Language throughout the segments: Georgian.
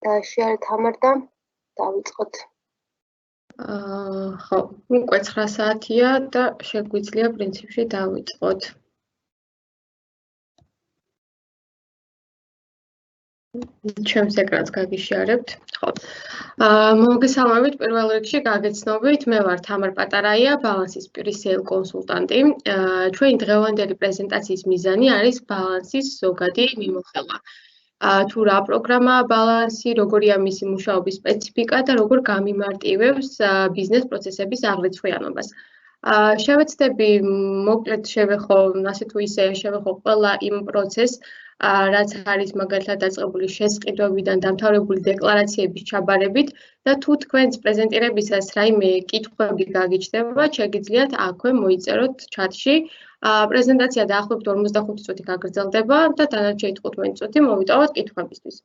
შეარეთ ამარდა დავიწყოთ. ხო, უკვე 9 საათია და შეგვიძლია პრინციპში დავიწყოთ. ჩემს ეკრანს გაგიშიარებთ. ხო. მოგესალმებით პირველ რიგში გაგეცნობით, მე ვარ თამარ პატარაია, ბალანსის პრისეილ კონსულტანტი. ჩვენი დღევანდელი პრეზენტაციის მიზანი არის ბალანსის ზოგადი მიმოხილვა. თუ რა პროგრამაა ბალანსი, როგორია მისი მუშაობის სპეციფიკა და როგორ გამიმარტივებს ბიზნეს პროცესების აღრიცხვიანობას. შევეცდები მოკლედ შევეხო, ასე თუ ისე შევეხო ყველა იმ პროცესს, რაც არის მაგალითად დაწყებული შესყიდვებიდან დამთავრებული დეკლარაციების ჩაბარებით და თუ თქვენს პრეზენტირებისას რაიმე კითხვები გაგიჩნდება, შეგიძლიათ აქვე მოიწეროთ ჩატში. პრეზენტაცია დაახლოებით 45 წუთი გაგრძელდება და დანარჩენი 15 წუთი მოვიტოვოთ კითხვებისთვის.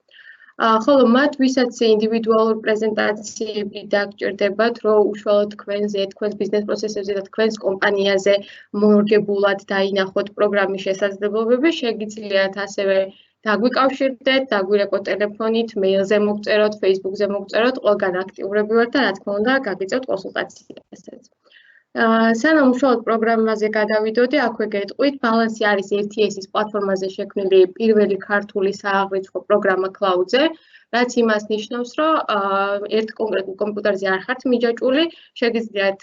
ხოლო მათ, ვისაც ინდივიდუალურ პრეზენტაციები დაგჭირდებათ, რომ უშუალოდ თქვენზე, თქვენს ბიზნეს პროცესებზე და თქვენს კომპანიაზე მორგებულად დაინახოთ პროგრამის შესაძლებლობები, შეგიძლიათ ასევე დაგვიკავშირდეთ, დაგვირეკოთ ტელეფონით, მეილზე მოგწეროთ, Facebook-ზე მოგწეროთ, ყველგან აქტიურები ვართ და რა თქმა უნდა, გაგიწევთ კონსულტაციასაც. სანამ უშუალოდ პროგრამაზე გადავიდოდი, აქვე გეტყვით, ბალანსი არის RTS-ის პლატფორმაზე შექმნილი პირველი ქართული სააღრიცხვო პროგრამა Cloud-ზე, რაც იმას ნიშნავს, რომ ერთ კონკრეტულ კომპიუტერზე არ ხართ მიჯაჭვული, შეგიძლიათ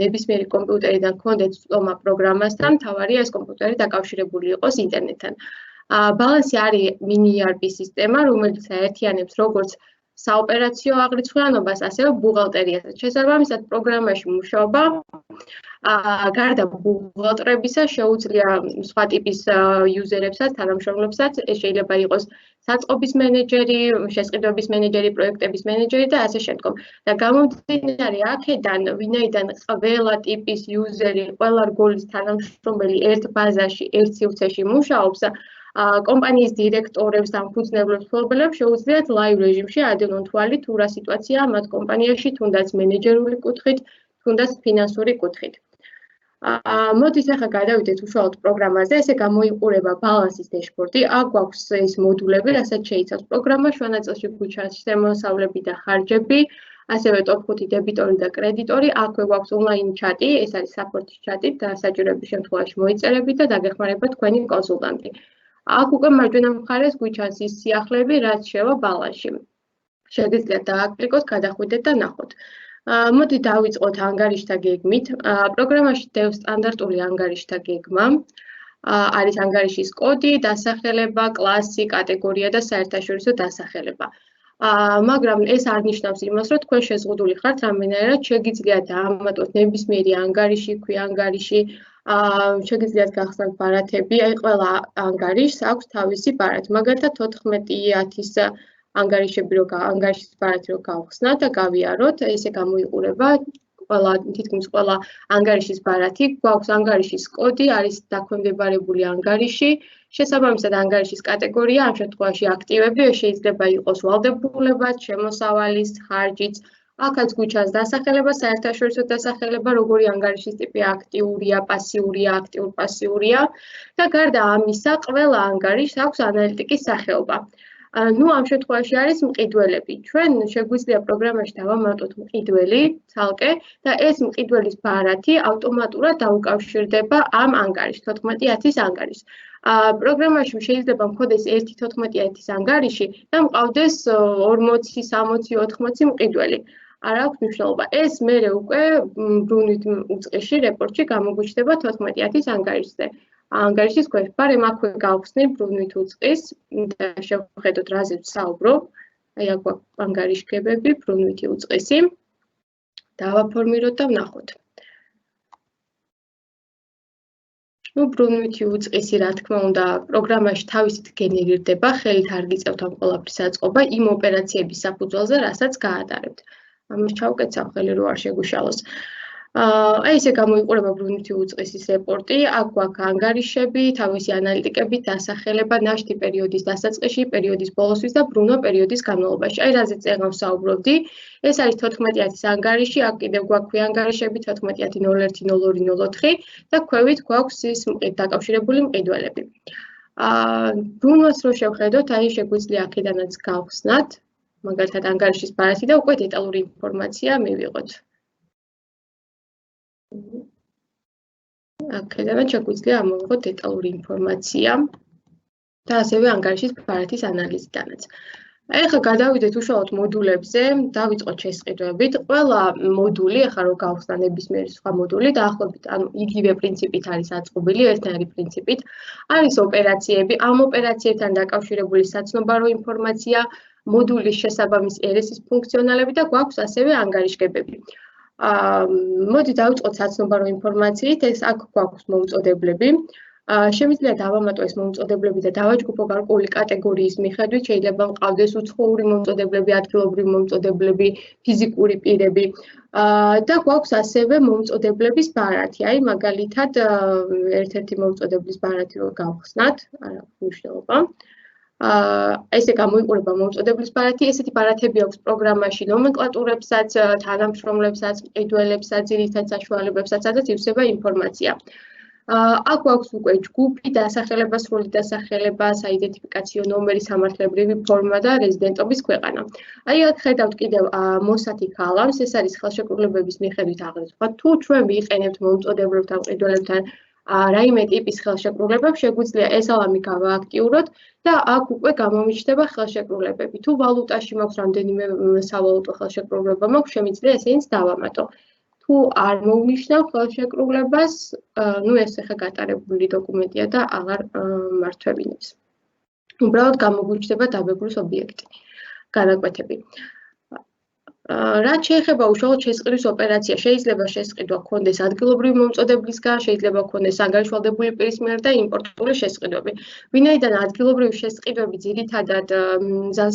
ნებისმიერი კომპიუტერიდან გქონდეთ სტომა პროგრამასთან, მთავარია ეს კომპიუტერი დაკავშირებული იყოს ინტერნეტთან. ბალანსი არის mini ERP სისტემა, რომელიც აერთიანებს როგორც საოპერაციო აღრიცხვიანობას, ასევე ბუღალტერიასაც. შესაბამისად, პროგრამაში მუშაობა გარდა ბუღალტრებისა შეუძლია სხვა ტიპის იუზერებსაც, თანამშრომლებსაც, ეს შეიძლება იყოს საწყობის მენეჯერი, შესყიდვების მენეჯერი, პროექტების მენეჯერი და ასე შემდგომ. და გამომდინარე აქედან, ვინაიდან ყველა ტიპის იუზერი, ყველა რგოლის თანამშრომელი ერთ ბაზაში, ერთ სივრცეში მუშაობს, კომპანიის დირექტორებს და მფუძნებლებს მფლობელებს შეუძლიათ ლაივ რეჟიმში ადევნონ თვალი თუ რა სიტუაციაა მათ კომპანიაში, თუნდაც მენეჯერული კუთხით, თუნდაც ფინანსური კუთხით. მოდით ახლა გადავიდეთ უშუალოდ პროგრამაზე, ესე გამოიყურება ბალანსის დეშბორდი, აქ გვაქვს ეს მოდულები, რასაც შეიცავს პროგრამა, შუა ნაწილში გვიჩანს შემოსავლები და ხარჯები, ასევე top 5 დებიტორი და კრედიტორი, აქვე გვაქვს ონლაინ ჩატი, ეს არის საპორტის ჩატი და საჭიროების შემთხვევაში მოიწერებით და დაგეხმარება თქვენი კონსულტანტი. აქ უკვე მარჯვენა მხარეს გვიჩანს ის სიახლეები, რაც შევა ბალანსში. შეგიძლიათ დააკლიკოთ, გადახვიდეთ და ნახოთ. მოდით დავიწყოთ ანგარიშთა გეგმით. პროგრამაში დევს სტანდარტული ანგარიშთა გეგმა. არის ანგარიშის კოდი, დასახელება, კლასი, კატეგორია და საერთაშორისო დასახელება. მაგრამ ეს არ ნიშნავს იმას, რომ თქვენ შეზღუდული ხართ რამდენადაც შეგიძლიათ დაამატოთ ნებისმიერი ანგარიში, ანგარიში, შეგიძლიათ გახსნათ ბარათები, აი ყველა ანგარიშს აქვს თავისი ბარათი. მაგალითად 14.10-ის ანგარიშები ანგარიშის ბარათი რო გავხსნათ და გავიაროთ, ესე გამოიყურება თითქმის ყველა ანგარიშის ბარათი. გვაქვს ანგარიშის კოდი, არის დაქვემდებარებული ანგარიში, შესაბამისად ანგარიშის კატეგორია, ამ შემთხვევაში აქტივები, შეიძლება იყოს ვალდებულებაც, შემოსავალის, ხარჯიც. აქაც გვიჩანს დასახელება, საერთაშორისო დასახელება, როგორი ანგარიშის ტიპი აქტიურია, პასიურია, აქტიურ-პასიურია და გარდა ამისა, ყველა ანგარიშს აქვს ანალიტიკის სახეობა. ამ შემთხვევაში არის მყიდველები. ჩვენ შეგვიძლია პროგრამაში დავამატოთ მყიდველი, ცალკე და ეს მყიდველის ბარათი ავტომატურად დაუკავშირდება ამ ანგარიშს, 14.10-ის ანგარიშს. პროგრამაში შეიძლება მქონდეს 1.14.10-ის ანგარიში და მყავდეს 40, 60, 80 მყიდველი. არ აქვს მნიშვნელობა. ეს მერე უკვე ბრუნვით უწყეში რეპორტში გამოგვიჩნდება 14.10-ის ანგარიშზე. ანგარიშის ქვეშ ბარემ აქვე გავხსნით ბრუნვით უწყის და შევხედოთ რაზე ვსაუბრობ. აი აქ გვაქვს ანგარიშგებები, ბრუნვითი უწყისი. დავაფორმიროთ და ვნახოთ. ბრუნვითი უწყისი, რა თქმა უნდა, პროგრამაში თავისით გენერირდება, ხელით არ გიწევთ ამ ყველაფრის აწყობა იმ ოპერაციების საფუძველზე, რასაც გაატარებთ. ამას ჩავკეცავ ხელი რო არ შეგუშალოს. აი ესე გამოიყურება ბრუნვითი უწყისის რეპორტი, აქ გვაქვს ანგარიშები, თავისი ანალიტიკები, დასახელება, ნაშთი პერიოდის დასაწყისში, პერიოდის ბოლოსთვის და ბრუნვა პერიოდის განმავლობაში. აი რაზეც წეგნავ ვსაუბრობდი, ეს არის 14.10-ის ანგარიში, აქ კიდევ გვაქვს ანგარიშები 14.01.02.04 და ქვევით გვაქვს ის დაკავშირებული მყიდველები. ბრუნვას რო შევხედოთ, აი შეგვიძლია აქედანაც გავხსნათ მაგალითად ანგარიშის ბარათი და უკვე დეტალური ინფორმაცია მივიღოთ. აქედან შეგვიძლია ამოვიღოთ დეტალური ინფორმაცია და ასევე ანგარიშის ბარათის ანალიზიდანაც. ეხლა გადავიდეთ უშუალოდ მოდულებზე, დავიწყოთ შესყიდვებით. ყველა მოდული, ახლა რო გავხსნა ნებისმიერი სხვა მოდული, დაახლოებით ანუ იგივე პრინციპით არის აწყობილი, ერთნაირი პრინციპით. არის ოპერაციები, ამ ოპერაციებთან დაკავშირებული საცნობარო ინფორმაცია, მოდულის შესაბამის RS-ის ფუნქციონალები და გვაქვს ასევე ანგარიშგებები. მოდი დავიწყოთ საცნობარო ინფორმაციით, ეს აქ გვაქვს მომწოდებლები. Შემიძლია დავამატო ეს მომწოდებლები და დავაჯგუფო გარკვეული კატეგორიის მიხედვით, შეიძლება მყავდეს უცხოური მომწოდებლები, ადგილობრივი მომწოდებლები, ფიზიკური პირები და გვაქვს ასევე მომწოდებლების ბარათი. აი მაგალითად, ერთ-ერთი მომწოდებლის ბარათი რო გავხსნათ, არა მნიშვნელობა. ესე გამოიყურება მომწოდებლის ბარათი, ესეთი ბარათები აქვს პროგრამაში ნომენკლატურებსაც, თანამშრომლებსაც, მყიდველებსაც, ძირითად საშუალებებსაც, სადაც ივსება ინფორმაცია. აქ გვაქვს უკვე ჯგუფი, დასახელება, სრული დასახელება, საიდენტიფიკაციო ნომერი, სამართლებრივი ფორმა და რეზიდენტობის ქვეყანა. აი აქ ხედავთ კიდევ მოსათი ქალამს, ეს არის ხელშეკრულებების მიხედვით აღრიცხვა. თუ ჩვენ ვიყენებთ მომწოდებლებთან, მყიდველებთან რაიმე ტიპის ხელშეკრულებებს, შეგვიძლია ეს ალამი გავააქტიუროთ და აქ უკვე გამომიჩნდება ხელშეკრულებები. თუ ვალუტაში მაქვს რამდენიმე სავალუტო ხელშეკრულება მაქვს, შემიძლია ესენიც დავამატო. თუ არ მოვნიშნავ ხელშეკრულებას, ეს ახლა გატარებული დოკუმენტია და აღარ მართვებინებს. უბრალოდ გამოგვიჩნდება დაბეგვრის ობიექტი, განაკვეთები. რაც შეეხება უშუალოდ შესყიდვის ოპერაცია, შეიძლება შესყიდვა ქონდეს ადგილობრივი მომწოდებლისგან, შეიძლება ქონდეს ანგარიშვალდებული პირის მიერ და იმპორტული შესყიდვები. ვინაიდან ადგილობრივი შესყიდვები ძირითადად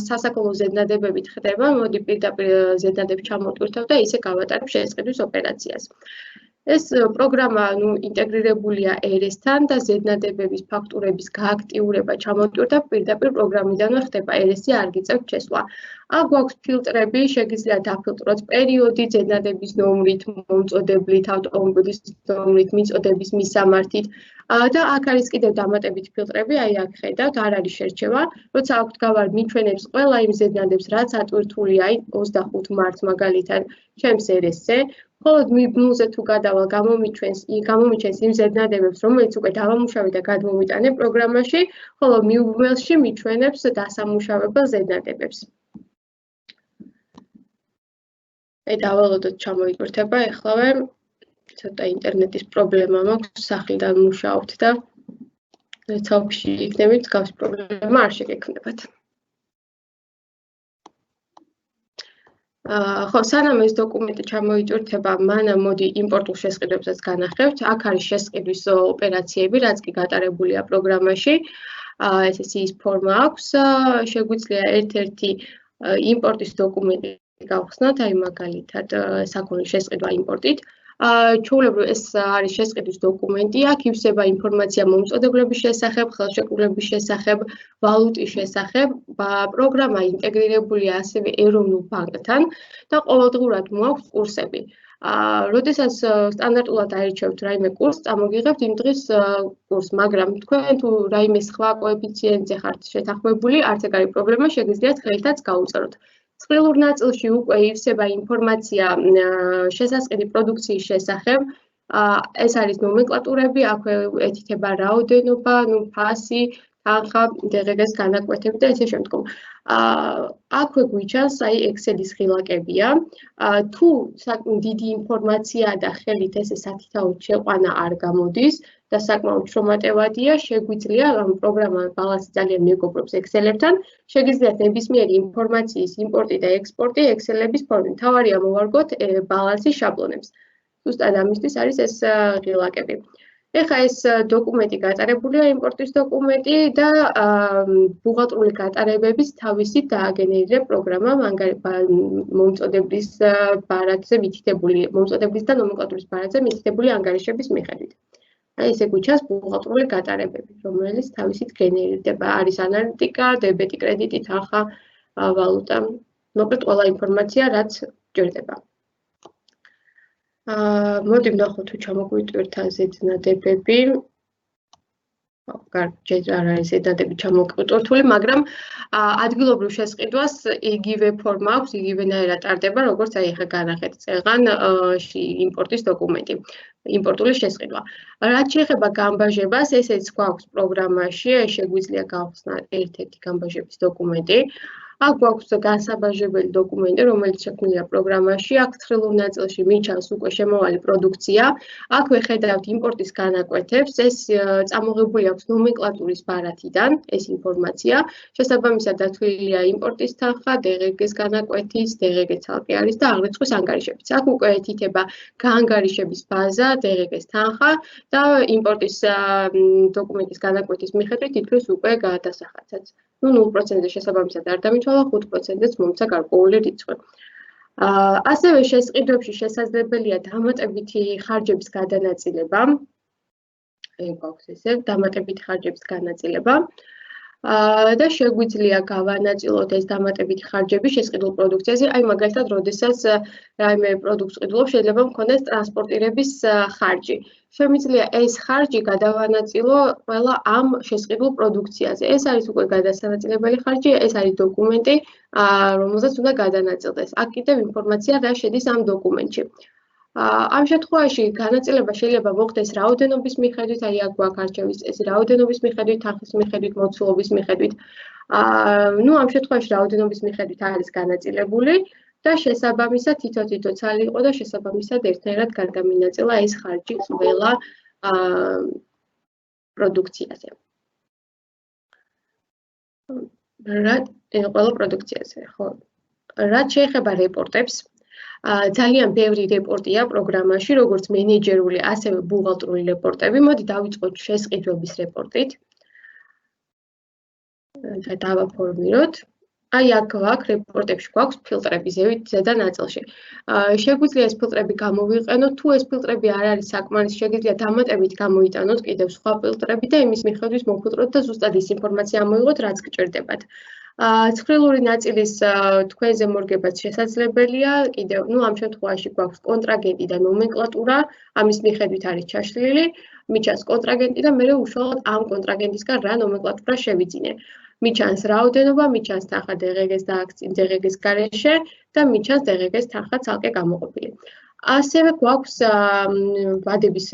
სასაქონლო ზედნადებებით ხდება, მოდი პირდაპირ ზედნადებს ჩამოვტვირთავ და ისე გავატარებ შესყიდვის ოპერაციას. ეს პროგრამა ინტეგრირებულია RS-თან და ზედნადებების ფაქტურების გააქტიურება ჩამოვტვირთავ პირდაპირ პროგრამიდანვე ხდება, RS-ი არ გიწევთ შესვლა. აქ გვაქვს ფილტრები, შეგიძლიათ დაფილტროთ პერიოდი, ზედნადების ნომრით, მომწოდებლით, ავტომობილის ნომრით, მიწოდების მისამართით და აქ არის კიდევ დამატებით ფილტრები, აი აქ ხედავთ, არ არის შერჩევა. როცა აქვთ გავარ მიჩვენებს ყველა იმ ზედნადებს, რაც ატვირთულია, აი 25 მარტს მაგალითად ჩემს RS-ზე. მხოლოდ მიბნულზე თუ გადავალ, გამომიჩენს იმ ზედნადებებს, რომელიც უკვე დავამუშავე და გადმოვიტანე პროგრამაში, ხოლო მიუბმელში მიჩვენებს დასამუშავებელ ზედნადებებს. აი დავალოდოთ ჩამოიტვირთება, ეხლავე ცოტა ინტერნეტის პრობლემა მაქვს, სახლიდან მუშაობთ და ცალკში იქნებით, მსგავსი პრობლემა არ შეგექმნებათ. ხო, სანამ ეს დოკუმენტი ჩამოიტვირთება, მანამ მოდი იმპორტულ შესყიდვებსაც განახევთ. აქ არის შესყიდვის ოპერაციები, რაც კი გატარებულია პროგრამაში. SSI-ის ფორმა აქვს, შეგვიძლია ერთ-ერთი იმპორტის დოკუმენტი გავხსნათ, აი მაგალითად საქონლის შესყიდვა იმპორტით. ჩვეულებრივ ეს არის შესყიდვის დოკუმენტი, აქ ივსება ინფორმაცია მომწოდებლების შესახებ, ხელშეკრულების შესახებ, ვალუტის შესახებ. პროგრამა ინტეგრირებულია ასევე ეროვნულ ბანკთან და ყოველდღურად მოაქვს კურსები. როდესაც სტანდარტულად აირჩევთ რაიმე კურსს, წამოგიღებთ იმ დღის კურსს, მაგრამ თქვენ თუ რაიმე სხვა კოეფიციენტზე ხართ შეთანხმებული, არც ეგ არის პრობლემა, შეგიძლიათ ხელითაც გაუწეროთ. წყვილურ ნაწილში უკვე ივსება ინფორმაცია შესაწყიდი პროდუქციის შესახებ. ეს არის ნომენკლატურები, აქვე ეთითება რაოდენობა, ფასი, თანხა, DRG-ს განაკვეთები და ესე შემდგომ. აქვე გვიჩანს აი Excel-ის ღილაკებია. თუ დიდი ინფორმაცია და ხელით ესე სათითაოდ შეყვანა არ გამოდის და საკმაოდ შრომატევადია, შეგვიძლია ამ პროგრამა ბალანსი ძალიან მეგობრობს Excel-ებთან, შეგიძლიათ ნებისმიერი ინფორმაციის იმპორტი და ექსპორტი Excel-ების ფორმით. თავარია მოვარგოთ ბალანსის შაბლონებს. ზუსტად ამისთვის არის ეს ღილაკები. ეხლა ეს დოკუმენტი გატარებულია, იმპორტის დოკუმენტი და ბუღალტრული გატარებების თავისით დააგენერირა პროგრამა მომწოდებლის ბარათზე მითითებული, მომწოდებლის და ნომენკლატურის ბარათზე მითითებული ანგარიშების მიხედვით. აი ესე გვიჩანს ბუღალტრული გატარებები, რომელიც თავისით გენერირდება. არის ანალიტიკა, დებეტი, კრედიტი, თანხა, ვალუტა. მოკლედ ყველა ინფორმაცია, რაც გჭირდება. მოდი ვნახოთ თუ ჩამოგვიტვირთა ზედნადებები. ჯერ არ არის ზედადები ჩამოყრიტვართული, მაგრამ ადგილობრივ შესყიდვას იგივე ფორმა აქვს, იგივენაირად ტარდება, როგორც აი ახლა განახეთ წეღან იმპორტის დოკუმენტი, იმპორტული შესყიდვა. რაც შეეხება გამბაჟებას, ესეც გვაქვს პროგრამაში, შეგვიძლია გავხსნა ერთ-ერთი გამბაჟების დოკუმენტი. აქ გვაქვს განსაბაჟებელი დოკუმენტი, რომელიც შექმნილია პროგრამაში, აქ თხილულ ნაწილში მიჩანს უკვე შემოვალი პროდუქცია. აქ ვეხედავთ იმპორტის განაკვეთებს, ეს წამოღებული აქვს ნომენკლატურის ბარათიდან, ეს ინფორმაცია. შესაბამისად დათვლილია იმპორტის თანხა, DRG-ს განაკვეთის, DRG ცალკე არის და აღრიცხვის ანგარიშებიც. აქ უკვე ეთითება გაანგარიშების ბაზა, DRG-ს თანხა და იმპორტის დოკუმენტის განაკვეთის მიხედვით თითქოს უკვე გადასახადსაც. 0%-ზე შესაბამისად არ დამითვალა, 5%-ს მომცა გარკვეული რიცხვი. ასევე შესყიდვებში შესაძლებელია დამატებითი ხარჯების გადანაწილება. გვაქვს ესე, დამატებითი ხარჯების განაწილება. და შეგვიძლია გავანაწილოთ ეს დამატებითი ხარჯები შესყიდულ პროდუქციაზე, აი მაგალითად, როდესაც რაიმე პროდუქტს ყიდულობ, შეიძლება მქონდეს ტრანსპორტირების ხარჯი. Შემიძლია ეს ხარჯი გადავანაწილო ყველა ამ შესყიდულ პროდუქციაზე. ეს არის უკვე გადასანაწილებელი ხარჯი, ეს არის დოკუმენტი, რომელზეც უნდა გადანაწილდეს. აქ კიდევ ინფორმაცია რა შედის ამ დოკუმენტში. ამ შემთხვევაში განაწილება შეიძლება მოხდეს რაოდენობის მიხედვით, აი აქ გვაქვს არჩევის წესი, რაოდენობის მიხედვით, თანხის მიხედვით, მოცულობის მიხედვით. ამ შემთხვევაში რაოდენობის მიხედვით არის განაწილებული და შესაბამისად თითო ცალი იყო და შესაბამისად ერთნაირად გადამინაწილა ეს ხარჯი ყველა პროდუქციაზე. ყველა პროდუქციაზე, ხო. რაც შეეხება რეპორტებს, ძალიან ბევრი რეპორტია პროგრამაში, როგორც მენეჯერული, ასევე ბუღალტრული რეპორტები. მოდი დავიწყოთ შესყიდვების რეპორტით. და დავაფორმიროთ. აი აქ გვაქვს რეპორტებში გვაქვს ფილტრები ზედა ნაწილში. შეგვიძლია ეს ფილტრები გამოვიყენოთ, თუ ეს ფილტრები არ არის საკმარისი, შეგიძლია დამატებით გამოიტანოთ კიდევ სხვა ფილტრები და იმის მიხედვით მოფილტროთ და ზუსტად ის ინფორმაცია ამოიღოთ, რაც გჭირდებათ. ცხრილური ნაწილის თქვენზე მორგებაც შესაძლებელია, კიდევ, ამ შემთხვევაში გვაქვს კონტრაგენტი და ნომენკლატურა, ამის მიხედვით არის ჩაშლილი, მიჩანს კონტრაგენტი და მე უშუალოდ ამ კონტრაგენტისგან რა ნომენკლატურა შევიძინე. მიჩანს რაოდენობა, მიჩანს თანხა DRG-ს და DRG-ს გარეშე და მიჩანს DRG-ს თანხა ცალკე გამოყოფილი. ასევე გვაქვს ვადების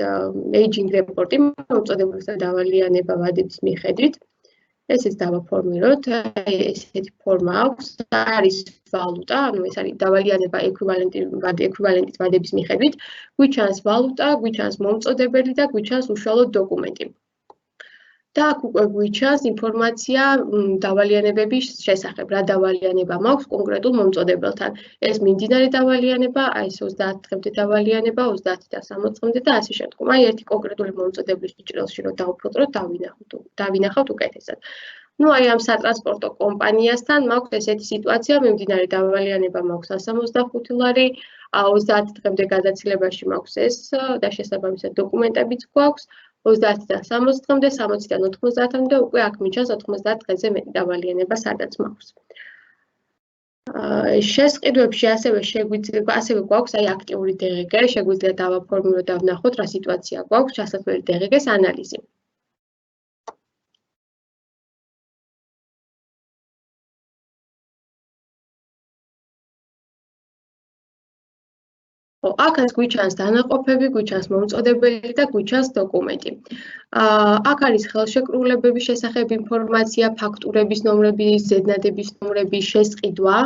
aging რეპორტი, მოწოდებული დავალიანება ვადების მიხედვით. ესეც დავაფორმიროთ, ესეთი ფორმა აქვს, არის ვალუტა, ეს არის დავალიანება ეკვივალენტით ვადების მიხედვით, გვიჩანს ვალუტა, გვიჩანს მომწოდებელი და გვიჩანს უშუალოდ დოკუმენტი. და აქ უკვე გვიჩანს ინფორმაცია დავალიანებების შესახებ, რა დავალიანება მაქვს კონკრეტულ მომწოდებელთან. ეს მიმდინარე დავალიანება, აი ეს 30 დღემდე დავალიანება, 30 და 60 დღემდე და ასე შემდგომ. აი ერთი კონკრეტული მომწოდებლის ჭრილში რომ დავფილტროთ, დავინახავთ უკეთესად. აი ამ სატრანსპორტო კომპანიასთან მაქვს ესეთი სიტუაცია, მიმდინარე დავალიანება მაქვს 165 ლარი, 30 დღემდე გადაცილებაში მაქვს ეს და შესაბამისად დოკუმენტებიც გვაქვს. 30 და 60 დღემდე, 60-დან 90-მდე უკვე აქ მიჩანს 90 დღეზე მეტი დავალიანება, სადაც მაქვს. შესყიდვებში ასევე გვაქვს აი აქტიური DRG, შეგვიძლია დავაფორმიროთ და ვნახოთ რა სიტუაცია გვაქვს, ჩასათვლელი DRG-ს ანალიზი. აქაც გვიჩანს დანაყოფები, გვიჩანს მომწოდებელი და გვიჩანს დოკუმენტი. აქ არის ხელშეკრულებების შესახებ ინფორმაცია, ფაქტურების ნომრები, ზედნადების ნომრები, შესყიდვა,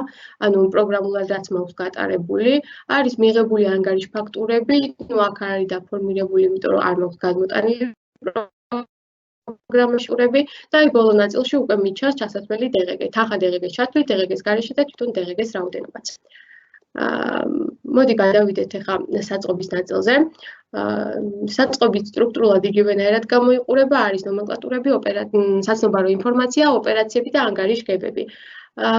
ანუ პროგრამულად რაც მაქვს გატარებული, არის მიღებული ანგარიშ ფაქტურები, აქ არის დაფორმირებული, იმიტომ რომ არ მაქვს გადმოტანილი პროგრამაშურები და აი ბოლო ნაწილში უკვე მიჩანს ჩასათვლელი DRG, თანხა DRG-ს ჩათვლით, DRG-ს გარეშე და თვითონ DRG-ს რაოდენობაც. მოდი გადავიდეთ ახლა საწყობის ნაწილზე. საწყობით სტრუქტურულად იგივენაირად გამოიყურება, არის ნომენკლატურები, საცნობარო ინფორმაცია, ოპერაციები და ანგარიშგებები.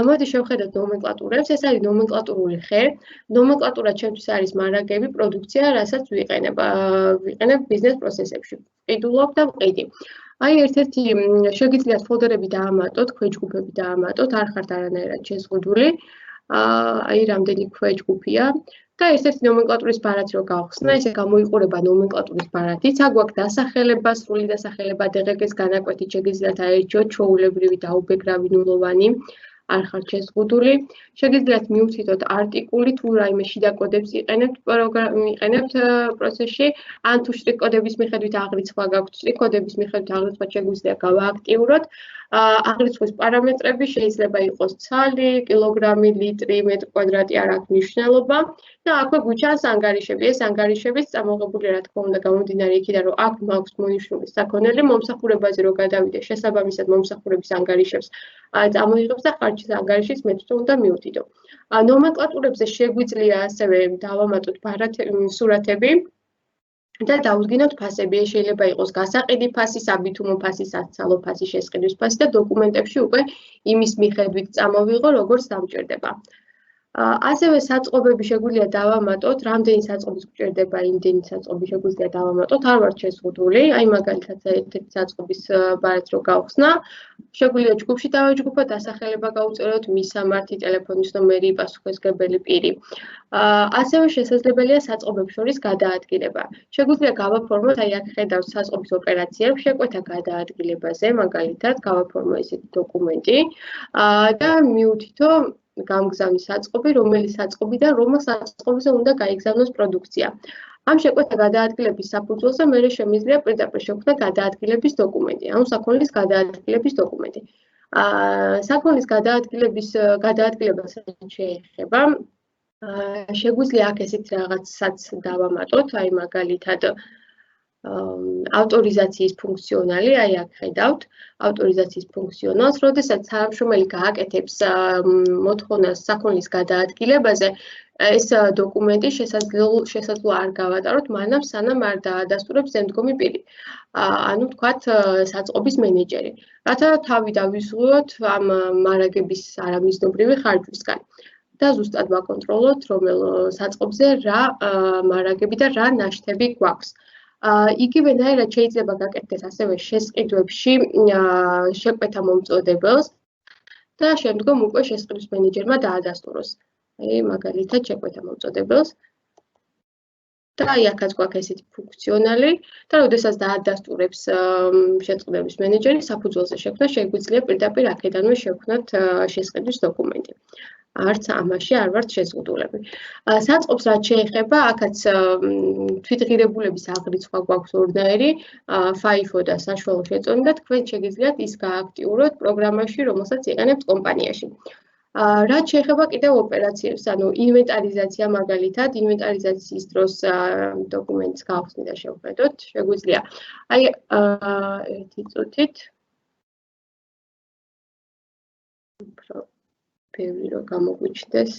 მოდი შევხედოთ ნომენკლატურებს, ეს არის ნომენკლატურული ხე. ნომენკლატურა ჩემთვის არის მარაგები, პროდუქცია, რასაც ვიყენებ ბიზნეს პროცესებში. ყიდულობ და ვყიდი. აი ერთ-ერთი შეგიძლიათ ფოლდერები დაამატოთ, ქვეჯგუფები დაამატოთ, არ ხართ არანაირად შეზღუდული. აი რამდენი ქვეჯგუფია და ერთ-ერთი ნომენკლატურის ბარათი რო გავხსნა, ესე გამოიყურება ნომენკლატურის ბარათიც, აქ გვაქვს დასახელება, სრული დასახელება, DGG-ს განაკვეთით შეგიძლიათ აერჩიოთ ჩვეულებრივი დაუბეგრავი ნულოვანი, არ ხართ შეზღუდული. შეგიძლიათ მივთითოთ არტიკული თუ რაიმე შიდა კოდებს იყენებთ პროცესში, ან თუ შტრიქ კოდების მიხედვით აღრიცხვა გაქვთ, შტრიქ კოდების მიხედვით აღრიცხვა შეგვიძლია გავააქტიუროთ. აღრიცხვის პარამეტრები შეიძლება იყოს ცალი, კილოგრამი, ლიტრი, მეტრი კვადრატი არ აქვს მნიშვნელობა და აქვე გვიჩანს ანგარიშები. ეს ანგარიშებიც წამოღებული რა თქმა უნდა გამომდინარე იქიდან, რომ აქ მაქვს მონიშნული საქონელი მომსახურებაზე რო გადავიდე, შესაბამისად მომსახურების ანგარიშებს წამოიღებს და ხარჯის ანგარიშიც მე თვითონ უნდა მივდიდო. ნომენკლატურებზე შეგვიძლია ასევე დავამატოთ სურათები და დავუდგინოთ ფასები. ეს შეიძლება იყოს გასაყიდი ფასი, საბითუმო ფასი, საცალო ფასი, შესყიდვის ფასი და დოკუმენტებში უკვე იმის მიხედვით წამოვიღო, როგორც დამჭირდება. ასევე საწყობები შეგვიძლია დავამატოთ, რამდენი საწყობის გვჭირდება, იმდენი საწყობი შეგვიძლია დავამატოთ, არ ვართ შეზღუდული, აი მაგალითად ერთ-ერთი საწყობის ბარათი რო გავხსნა, შეგვიძლია ჯგუფში დავაჯგუფოთ, დასახელება გავუწეროთ, მისამართი, ტელეფონის ნომერი, პასუხისმგებელი პირი. ასევე შესაძლებელია საწყობებს შორის გადაადგილება. შეგვიძლია გავაფორმოთ, აი აქ ხედავთ საწყობის ოპერაციებს, შეკვეთა გადაადგილებაზე, მაგალითად, გავაფორმო ესეთი დოკუმენტი და მივუთითო გამგზავნის საწყობი, რომელი საწყობი და რომელ საწყობზე უნდა გაიგზავნოს პროდუქცია. ამ შეკვეთა გადაადგილების საფუძველზე მე შემიძლია პირდაპირ შევქმნა გადაადგილების დოკუმენტი, ანუ საქონლის გადაადგილების დოკუმენტი. საქონლის გადაადგილებას შეეხება, შეგვიძლია აქ ესეთ რაღაცაც დავამატოთ, აი მაგალითად ავტორიზაციის ფუნქციონალი, აი აქ ხედავთ ავტორიზაციის ფუნქციონალს, როდესაც თანამშრომელი გააკეთებს მოთხოვნას საქონლის გადაადგილებაზე, ეს დოკუმენტი შესაძლოა არ გავატაროთ, მანამ სანამ არ დაადასტურებს შემდგომი პირი. ანუ ვთქვათ, საწყობის მენეჯერი. რათა თავი დავიზღვიოთ ამ მარაგების არამიზნობრივი ხარჯვისგან. და ზუსტად ვაკონტროლოთ, რომელ საწყობზე რა მარაგები და რა ნაშთები გვაქვს. იგივენაირად შეიძლება გაკეთდეს ასევე შესყიდვებში შეკვეთა მომწოდებელს და შემდგომ უკვე შესყიდვის მენეჯერმა დაადასტუროს. აი მაგალითად შეკვეთა მომწოდებელს და აი აქაც გვაქვს ესეთი ფუნქციონალი და როდესაც დაადასტურებს შესყიდვის მენეჯერი, საფუძველზე შექმნა შეგვიძლია პირდაპირ აქედანვე შევქმნათ შესყიდვის დოკუმენტი. არც ამაში არ ვართ შეზღუდულები. საწყობს რაც შეეხება, აქაც თვითღირებულების აღრიცხვა გვაქვს ორნაირი, FIFO და საშუალო შეწონი და თქვენ შეგიძლიათ ის გააქტიუროთ პროგრამაში, რომელსაც იყენებთ კომპანიაში. რაც შეეხება კიდევ ოპერაციებს, ანუ ინვენტარიზაცია მაგალითად, ინვენტარიზაციის დროს დოკუმენტს გავხსნი და შევხედოთ, შეგვიძლია. აი ერთი წუთით ბევრი რო გამოგვიჩნდეს.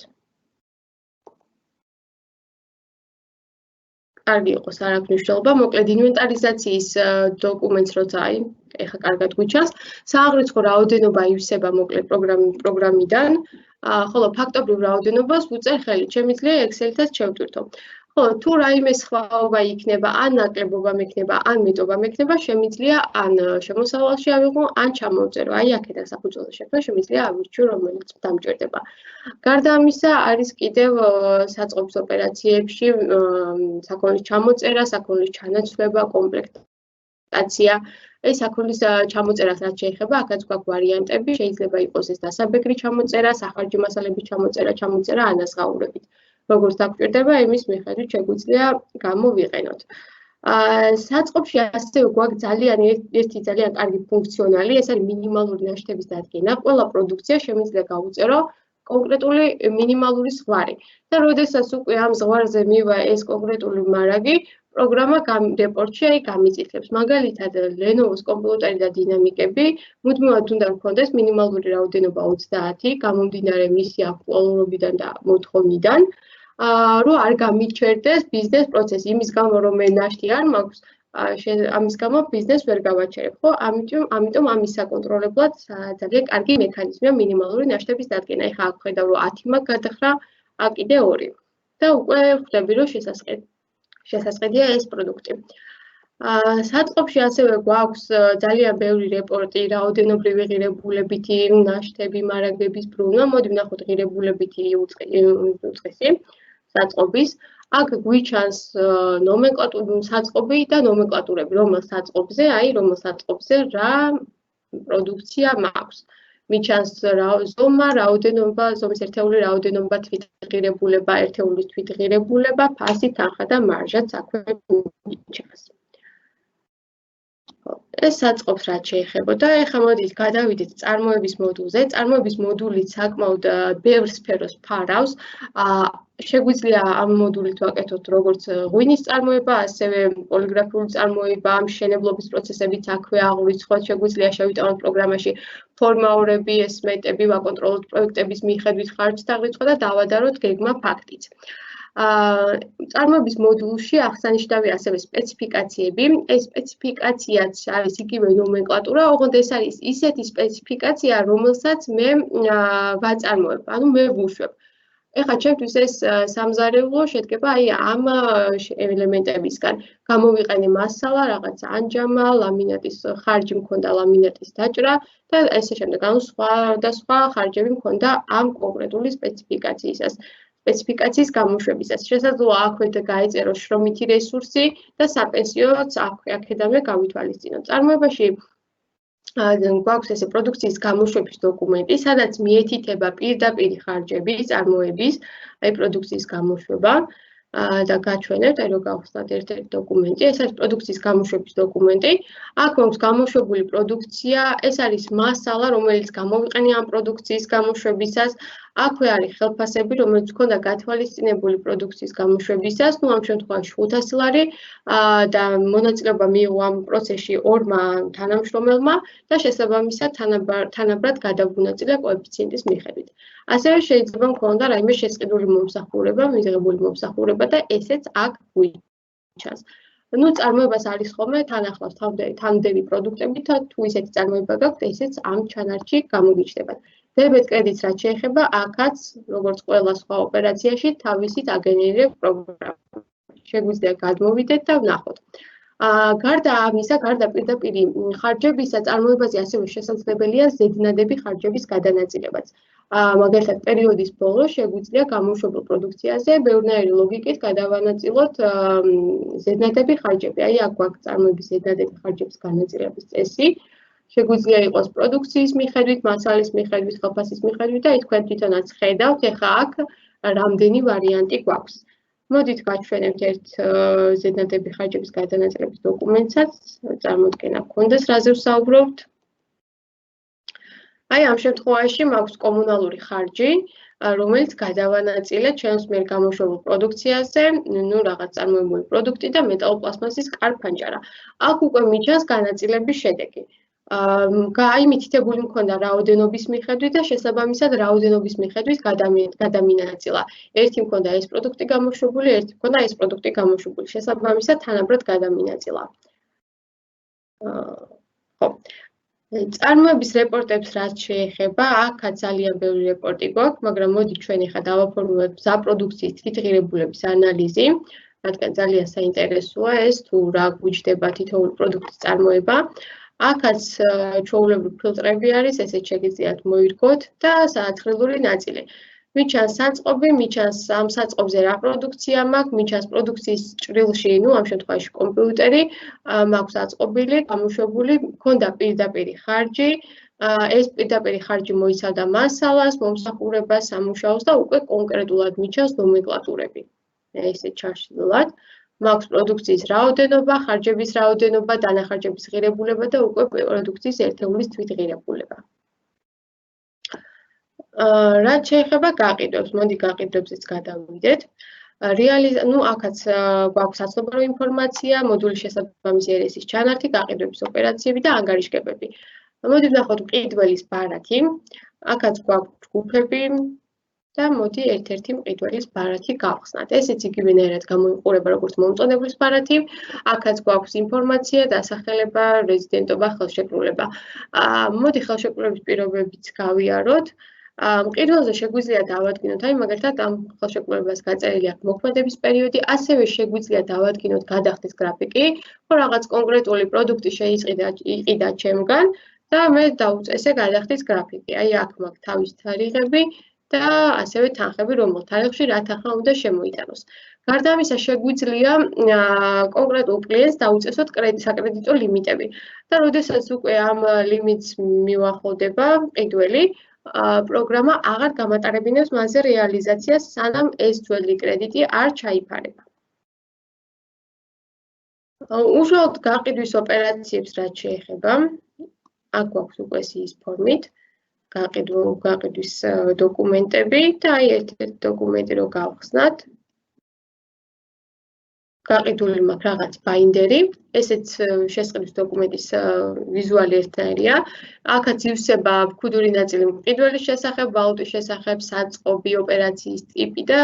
კარგი იყოს, არ აქვს მნიშვნელობა, მოკლედ ინვენტარიზაციის დოკუმენტს როცა აი, ეხლა კარგად გვიჩანს, სააღრიცხვო რაოდენობა ივსება მოკლედ პროგრამიდან, ხოლო ფაქტობრივ რაოდენობას ვუწერ ხელით, შემიძლია Excel-თაც შევტვირთო. ხოლო თუ რაიმე სხვაობა იქნება, ან ნაკლებობა მექნება, ან მეტობა მექნება, შემიძლია ან შემოსავალში ავიღო, ან ჩამოვწერო. აი აქედან საფუძველზე შექმნა შემიძლია ავირჩიო, რომელიც დამჭირდება. გარდა ამისა, არის კიდევ საწყობის ოპერაციებში საქონლის ჩამოწერა, საქონლის ჩანაცვლება, კომპლექტაცია. ეს საქონლის ჩამოწერას რაც შეეხება, აქაც გვაქვს ვარიანტები, შეიძლება იყოს ეს დასაბეგრი ჩამოწერა, სახარჯი მასალების ჩამოწერა ანაზღაურებით. როგორც დაგჭირდება, იმის მიხედვით შეგვიძლია გამოვიყენოთ. საწყობში ასევე გვაქვს ერთი ძალიან კარგი ფუნქციონალი, ეს არის მინიმალური ნაშთების დადგენა. ყველა პროდუქცია შემიძლია გავუწერო კონკრეტული მინიმალური ზღვარი. და როდესაც უკვე ამ ზღვარზე მივა ეს კონკრეტული მარაგი, პროგრამა რეპორტში გამიწითლებს. მაგალითად, Lenovo-s კომპიუტერი და დინამიკები მუდმივად უნდა გქონდეს მინიმალური რაოდენობა 30, გამომდინარე მისი აქტუალურობიდან და მოთხოვნიდან. რომ არ გამიჩერდეს ბიზნეს პროცესი, იმის გამო რომ მე ნაშთი არ მაქვს, ამის გამო ბიზნეს ვერ გავაჩერებ, ხო? ამიტომ ამის საკონტროლებლად ძალიან კარგი მექანიზმია მინიმალური ნაშთების დადგენა. ეხლა აქ ხედავ რომ 10 მაქვს გადახრა, აქ კიდე 2. და უკვე ხვდები რომ შესაძლებელია ეს პროდუქტი. საწყობში ასევე გვაქვს ძალიან ბევრი რეპორტი, რაოდენობრივი ღირებულებითი ნაშთები, მარაგების ბრუნვა. მოდი ვნახოთ ღირებულებითი უწყესი საწყობის. აქ გვიჩანს საწყობი და ნომენკლატურები, რომელ საწყობზე რა პროდუქცია მაქვს. მიჩანს ზომა, რაოდენობა, ზომის ერთეული რაოდენობა, თვითღირებულება, ერთეულის თვითღირებულება, ფასი, თანხა და მარჟაც აქვე მიჩანს. ეს საწყობს რაც შეეხებოდა. ეხლა მოდით გადავიდეთ წარმოების მოდულზე. წარმოების მოდული საკმაოდ ბევრ სფეროს ფარავს. შეგვიძლია ამ მოდულით ვაკეთოთ როგორც ღვინის წარმოება, ასევე პოლიგრაფიული წარმოება, მშენებლობის პროცესებიც აქვე აღვიცხოთ. შეგვიძლია შევიტანოთ პროგრამაში ფორმაორები, ესმენტები, ვაკონტროლოთ პროექტების მიხედვით ხარჯთა რიცხვი და დავადაროთ გეგმა ფაქტიც. წარმოების მოდულში აღსანიშნავია ასევე სპეციფიკაციები. ეს სპეციფიკაციაც არის იგივე ნომენკლატურა, ოღონდ ეს არის ისეთი სპეციფიკაცია, რომელსაც მე ვაწარმოებ, ანუ მე ვუშვებ. ეხლა ჩემთვის ეს სამზარეულო შედგება ამ ელემენტებისგან. გამოვიყენე მასალა, რაღაც ანჯამა, ლამინატის ხარჯი მქონდა, ლამინატის დაჭრა და ესე შემდეგ, ანუ სხვა ხარჯები მქონდა ამ კონკრეტული სპეციფიკაციისას. სპეციფიკაციის გამოშვებისას. შესაძლოა აქვე გაეწერო შრომითი რესურსი და საპენსიოც აქედანვე გავითვალისწინოთ. წარმოებაში გვაქვს ესე პროდუქციის გამოშვების დოკუმენტი, სადაც მიეთითება პირდაპირი ხარჯები წარმოების, აი პროდუქციის გამოშვება და გაჩვენებთ, აი რომ გავხსნათ ერთ-ერთი დოკუმენტი, ეს არის პროდუქციის გამოშვების დოკუმენტი. აქ გვაქვს გამოშვებული პროდუქცია, ეს არის მასალა, რომელიც გამოვიყენე ამ პროდუქციის გამოშვებისას. აქვე არის ხელფასები, რომელიც ჰქონდა გათვალისწინებული პროდუქციის გამოშვებისას, ну ამ შემთხვევაში 500 ლარი და მონაწილეობა მიიღო ამ პროცესში ორმა თანამშრომელმა და შესაბამისად თანაბრად გადაგვუნაწილე კოეფიციენტის მიხედვით. ასევე შეიძლება მქონოდა რაიმე შესყიდული მომსახურება, მიღებული მომსახურება და ესეც აქ გვიჩანს. ну წარმოებას არის ხოლმე თან ახლავს თანმდევი პროდუქტები და თუ ისეთი წარმოება გაქვთ, ესეც ამ ჩანართში გამოგიჩნდებათ. დებეტ კრედიტს რაც შეეხება, აქაც როგორც ყველა სხვა ოპერაციაში თავისით აგენერირებს პროგრამა. შეგვიძლია გადმოვიდეთ და ვნახოთ. გარდა ამისა, გარდა პირდაპირი ხარჯებისა, წარმოებაზე ასევე შესაძლებელია ზედნადები ხარჯების გადანაწილებაც. მაგალითად, პერიოდის ბოლოს შეგვიძლია გამოშვებულ პროდუქციაზე ბევრნაირი ლოგიკით გადავანაწილოთ ზედნადები ხარჯები. აი აქ გვაქვს წარმოების ზედნადები ხარჯების განაწილების წესი. შეგვიძლია იყოს პროდუქციის მიხედვით, მასალის მიხედვით, ხელფასის მიხედვით და თქვენ თვითონაც ხედავთ, ეხლა აქ რამდენი ვარიანტი გვაქვს. მოდით გაჩვენებთ ერთ ზედნადები ხარჯების გადანაწილების დოკუმენტსაც, წარმოდგენა გქონდეს, რაზე ვსაუბრობთ. აი ამ შემთხვევაში მაქვს კომუნალური ხარჯი, რომელიც გადავანაწილე ჩვენს მიერ გამოშვებულ პროდუქციაზე, ну რაღაც წარმოებული პროდუქტი და მეტალოპლასმასის კარფანჯარა. აქ უკვე მიჩანს განაწილების შედეგი. აი მითითებული მქონდა რაოდენობის მიხედვით და შესაბამისად რაოდენობის მიხედვით გადამინაწილა. ერთი მქონდა ეს პროდუქტი გამოშვებული, ერთი მქონდა ეს პროდუქტი გამოშვებული. შესაბამისად თანაბრად გადამინაწილა. ხო. წარმოების რეპორტებს რაც შეეხება, აქაც ძალიან ბევრი რეპორტი გვაქვს, მაგრამ მოდი ჩვენ ახლა დავაფორმულოთ მზა პროდუქციის თვითღირებულების ანალიზი, რადგან ძალიან საინტერესოა ეს თუ რა გვიჩნდება თითოეული პროდუქტის წარმოება. აქაც ჩვეულებრივ ფილტრები არის, ესეც შეგიძლიათ მოირგოთ და საათხრილური ნაწილი. მიჩანს საწყობი, მიჩანს ამ საწყობზე რა პროდუქცია მაქვს, მიჩანს პროდუქციის ჭრილში, ну ამ შემთხვევაში კომპიუტერი, მაქვს აწყობილი, გამოშვებული, მქონდა პირდაპირი ხარჯი, ეს პირდაპირი ხარჯი მოიცავდა მასალას, მომსახურებას, სამუშაოს და უკვე კონკრეტულად მიჩანს ნომენკლატურები. ესე ჩაშლილად. მაქვს პროდუქციის რაოდენობა, ხარჯების რაოდენობა, დანახარჯების ღირებულება და უკვე პროდუქციის ერთეულის თვითღირებულება. რაც შეეხება გაყიდვებს, მოდი გაყიდვებზეც გადავიდეთ. ну აქაც გვაქვს საცნობარო ინფორმაცია, მოდულის შესაბამისი ერესის ჩანართი, გაყიდვების ოპერაციები და ანგარიშგებები. მოდი ვნახოთ მყიდველის ბარათი. აქაც გვაქვს ჯგუფები და მოდი ერთ-ერთი მყიდველის ბარათი გავხსნათ. ესეც იგივენაირად გამოიყურება როგორც მომწონებლის ბარათი. აქაც გვაქვს ინფორმაცია, დასახელება, რეზიდენტობა, ხელშეკრულება. მოდი ხელშეკრულების პირობებიც გავიაროთ. მყიდველზე შეგვიძლია დავადგინოთ, აი მაგალითად ამ ხელშეკრულებას გაწერილი აქვს მოქმედების პერიოდი, ასევე შეგვიძლია დავადგინოთ გადახდის გრაფიკი, ხო რაღაც კონკრეტული პროდუქტი შეიყიდა ჩემგან და მე დავუწესე გადახდის გრაფიკი. აი აქ მაქვს თავის თარიღები და ასევე თანხები, რომელ თარიღში რა თანხა უნდა შემოიტანოს. გარდა ამისა, შეგვიძლია კონკრეტულ კლიენტს დაუწესოთ საკრედიტო ლიმიტები და როდესაც უკვე ამ ლიმიტს მივახოლდება მყიდველი, პროგრამა აღარ გამატარებინებს მასზე რეალიზაციას, სანამ ეს ძველი კრედიტი არ ჩაიფარება. უშუალოდ გაყიდვის ოპერაციებს რაც შეეხება, აქ გვაქვს უკვე SIS ფორმით გაყიდვის დოკუმენტები და აი ერთ-ერთი დოკუმენტი რო გავხსნათ. გაყიდული მაქვს რაღაც ბაინდერი, ესეც შესყიდვის დოკუმენტის ვიზუალი ერთნაირია. აქაც ივსება მკვიდური ნაწილი მყიდველის შესახებ, ვალუტის შესახებ, საწყობი ოპერაციის ტიპი და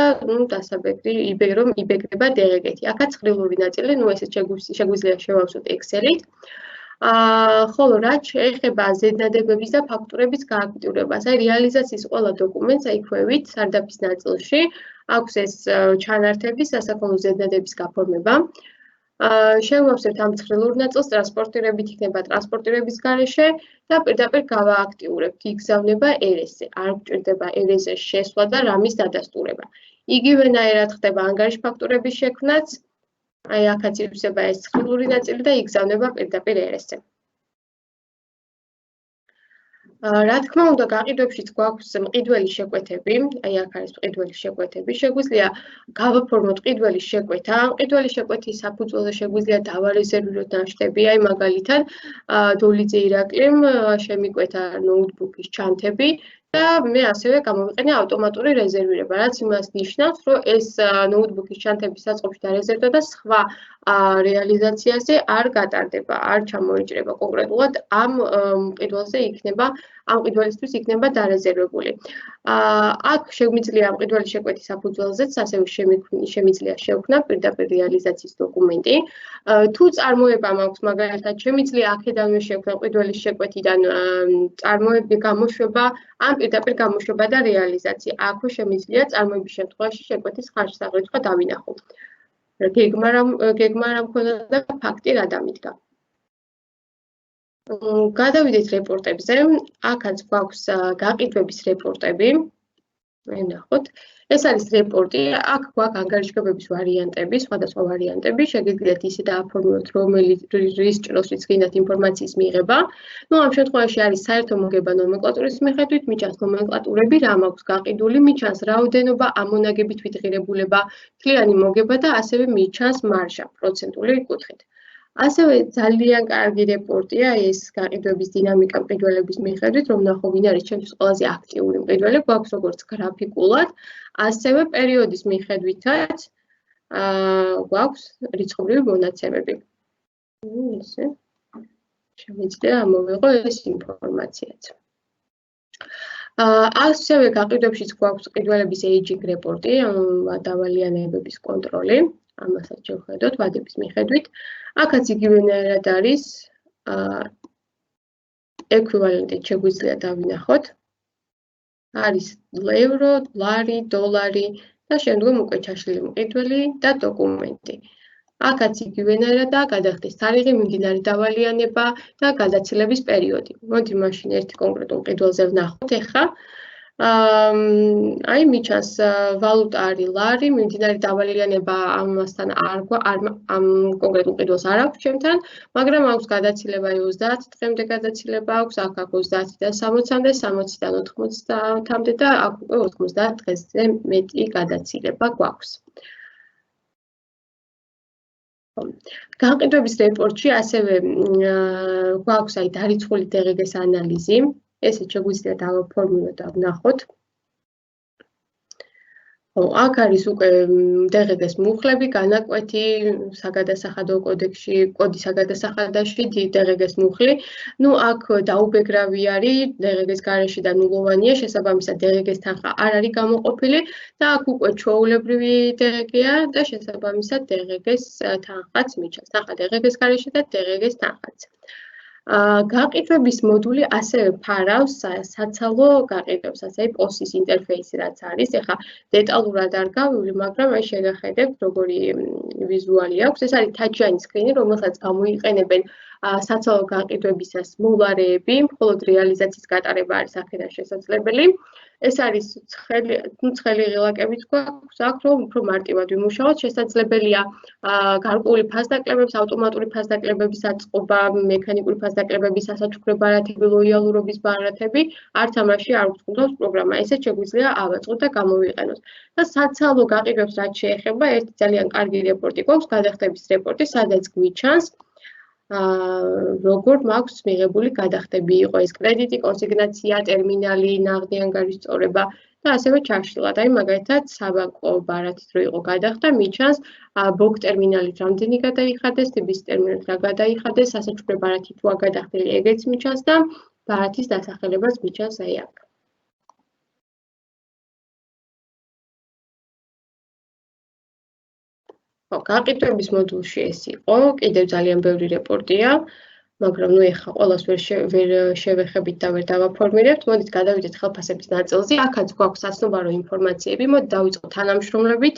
დასაბეჭდი რომ იბეგრება DRG-ით. აქაც ყრილური ნაწილი, ესეც შეგვიძლია შევავსოთ Excel-ით. ხოლო რაც შეეხება ზედნადებების და ფაქტურების გააქტიურებას, აი რეალიზაციის ყველა დოკუმენტს აიქვევით სარდაფის ნაწილში, აქვს ეს ჩანართები, სასახელო ზედნადების გაფორმება. შევავსებთ ამ ცხრილურ ნაწილს, ტრანსპორტირებით იქნება ტრანსპორტირების გარეშე და პირდაპირ გავააქტიურებთ, იგზავნება RS-ზე. არ გჭირდება RS-ზე შესვლა და რამის დადასტურება. იგივენაირად ხდება ანგარიშ ფაქტურების შექმნაც. აი აქაც ივსება ეს ცხრილური ნაწილი და იგზავნება პირდაპირ RS-ზე. რა თქმა უნდა, გაყიდვებშიც გვაქვს მყიდველის შეკვეთები, აი აქ არის მყიდველის შეკვეთები, შეგვიძლია გავაფორმოთ მყიდველის შეკვეთა, მყიდველის შეკვეთის საფუძველზე შეგვიძლია დავარეზერვიროთ ნაშთები, აი მაგალითად, დოლიძე ირაკლიმ შემიკვეთა ნოუთბუქის ჩანთები და მე ასევე გამოვიყენე ავტომატური რეზერვირება, რაც იმას ნიშნავს, რომ ეს ნოუთბუქის ჩანთები საწყობში დარეზერვდა და სხვა რეალიზაციაზე არ გატარდება, არ ჩამოიჭრება კონკრეტულად ამ მყიდველზე იქნება ამ მყიდველისთვის იქნება დარეზერვებული. აქ შეგვიძლია ამ მყიდველის შეკვეთის საფუძველზეც ასევე შემიძლია შევქმნა პირდაპირ რეალიზაციის დოკუმენტი. თუ წარმოება მაქვს, მაგალითად, შემიძლია აქედანვე შევქმნა მყიდველის შეკვეთიდან წარმოების გამოშვება, ან პირდაპირ გამოშვება და რეალიზაცია. აქვე შემიძლია წარმოების შემთხვევაში შეკვეთის ხარჯის აღრიცხვა დავინახო. გეგმა რა მქონდა და ფაქტი რა დამიდგა. გადავიდეთ რეპორტებზე. აქაც გვაქვს გაყიდვების რეპორტები. ნახოთ. ეს არის რეპორტი. აქ გვაქვს ანგარიშგებების ვარიანტები, სხვადასხვა ვარიანტები. შეგიძლიათ ისე დააფორმოთ, რის ჭრილშიც გინდათ ინფორმაციის მიღება. ამ შემთხვევაში არის საერთო მოგება ნომენკლატურის მიხედვით, მიჩანს ნომენკლატურები, რა მაქვს გაყიდული, მიჩანს რაოდენობა, ამონაგებით ვიდღირებულება, თლიანი მოგება და ასევე მიჩანს მარჟა პროცენტული კუთხით. ასევე ძალიან კარგი რეპორტია ეს გაყიდვების დინამიკა მყიდველების მიხედვით, რომ ნახო ვინ არის ჩემთვის ყველაზე აქტიური მყიდველი, გვაქვს როგორც გრაფიკულად, ასევე პერიოდის მიხედვითაც გვაქვს რიცხობრივი მონაცემები. ისე შემიძლია ამოვიღო ეს ინფორმაციაც. ასევე გაყიდვებშიც გვაქვს მყიდველების aging რეპორტი, დავალიანებების კონტროლი. ამასაც შევხედოთ ვადების მიხედვით. აქაც იგივენაირად არის ეკვივალენტით შეგვიძლია დავინახოთ. არის ევრო, ლარი, დოლარი და შემდგომ უკვე ჩაშლილი მყიდველი და დოკუმენტი. აქაც იგივენაირადაა გადახდის თარიღი, მიმდინარე დავალიანება და გადაცილების პერიოდი. მოდი მაშინ ერთი კონკრეტულ მყიდველზე ვნახოთ ახლა. აი მიჩანს ვალუტა არის ლარი, მიმდინარე დავალიანება ამასთან ამ კონკრეტულ მყიდველს არ აქვს ჩემთან, მაგრამ აქვს გადაცილება 30 დღემდე გადაცილება აქვს, აქ 30-დან 60-მდე, 60-დან 90-მდე და აქ უკვე 90 დღეზე მეტი გადაცილება გვაქვს. გაყიდვების რეპორტში ასევე გვაქვს აი დარიცხული DRG-ს ანალიზი. ესეც შეგვიძლია დავაფორმულოთ და ვნახოთ. აქ არის უკვე DRG-ს მუხლები, განაკვეთი, საგადასახადო კოდექსში, კოდის საგადასახადაში DRG-ს მუხლი. აქ დაუბეგრავი არის DRG-ს გარეშე და ნულოვანია, შესაბამისად DRG-ს თანხა არ არის გამოყოფილი და აქ უკვე ჩვეულებრივი DRG-ა და შესაბამისად DRG-ს თანხაც მიჩანს. თანხა DRG-ს გარეშე და DRG-ს თანხაც. გაყიდვების მოდული ასევე ფარავს საცალო გაყიდვებს, ასე POS-ის ინტერფეისი რაც არის. ეხლა დეტალურად არ გავივლი, მაგრამ აი შეგახედებთ, როგორი ვიზუალი აქვს. ეს არის touch-იანი სკრინი, რომელსაც გამოიყენებენ საცალო გაყიდვებისას მოლარეები, მხოლოდ რეალიზაციის გატარება არის აქედან შესაძლებელი. ეს არის ცხელი ღილაკებით გვაქვს აქ, რომ უფრო მარტივად ვიმუშაოთ. შესაძლებელია გარკვეული ფასდაკლებების, ავტომატური ფასდაკლებების აწყობა, მექანიკური ფასდაკლებების ასაჩუქრე ბარათები, ლოიალურობის ბარათები, არც ამაში არ გვწყვეტს პროგრამა. ესეც შეგვიძლია ავაწყოთ და გამოვიყენოთ. და საცალო გაყიდვებს რაც შეეხება, ერთი ძალიან კარგი რეპორტი გვაქვს, გადახდების რეპორტი, სადაც გვიჩანს როგორ მაქვს მიღებული გადახდები, იყო ეს კრედიტი, კონსიგნაცია, ტერმინალი, ნაღდი ანგარიშწორება და ასევე ჩაშლილად. აი მაგალითად, საბანკო ბარათით რო იყო გადახდა, მიჩანს ბოქ ტერმინალით რამდენი გადაიხადეს, ტიბის ტერმინალით რა გადაიხადეს, ასაჩუქრე ბარათით თუ აგადახდილი, ეგეც მიჩანს და ბარათის დასახელებაც მიჩანს აი აქ. გაყიდვების მოდულში ეს იყო, კიდევ ძალიან ბევრი რეპორტია, მაგრამ ნუ ეხლა ყველას ვერ შევეხებით და ვერ დავაფორმირებთ. მოდით გადავიდეთ ხელფასების ნაწილზე. აქაც გვაქვს საცნობარო ინფორმაციები. მოდით დავიწყოთ თანამშრომლებით.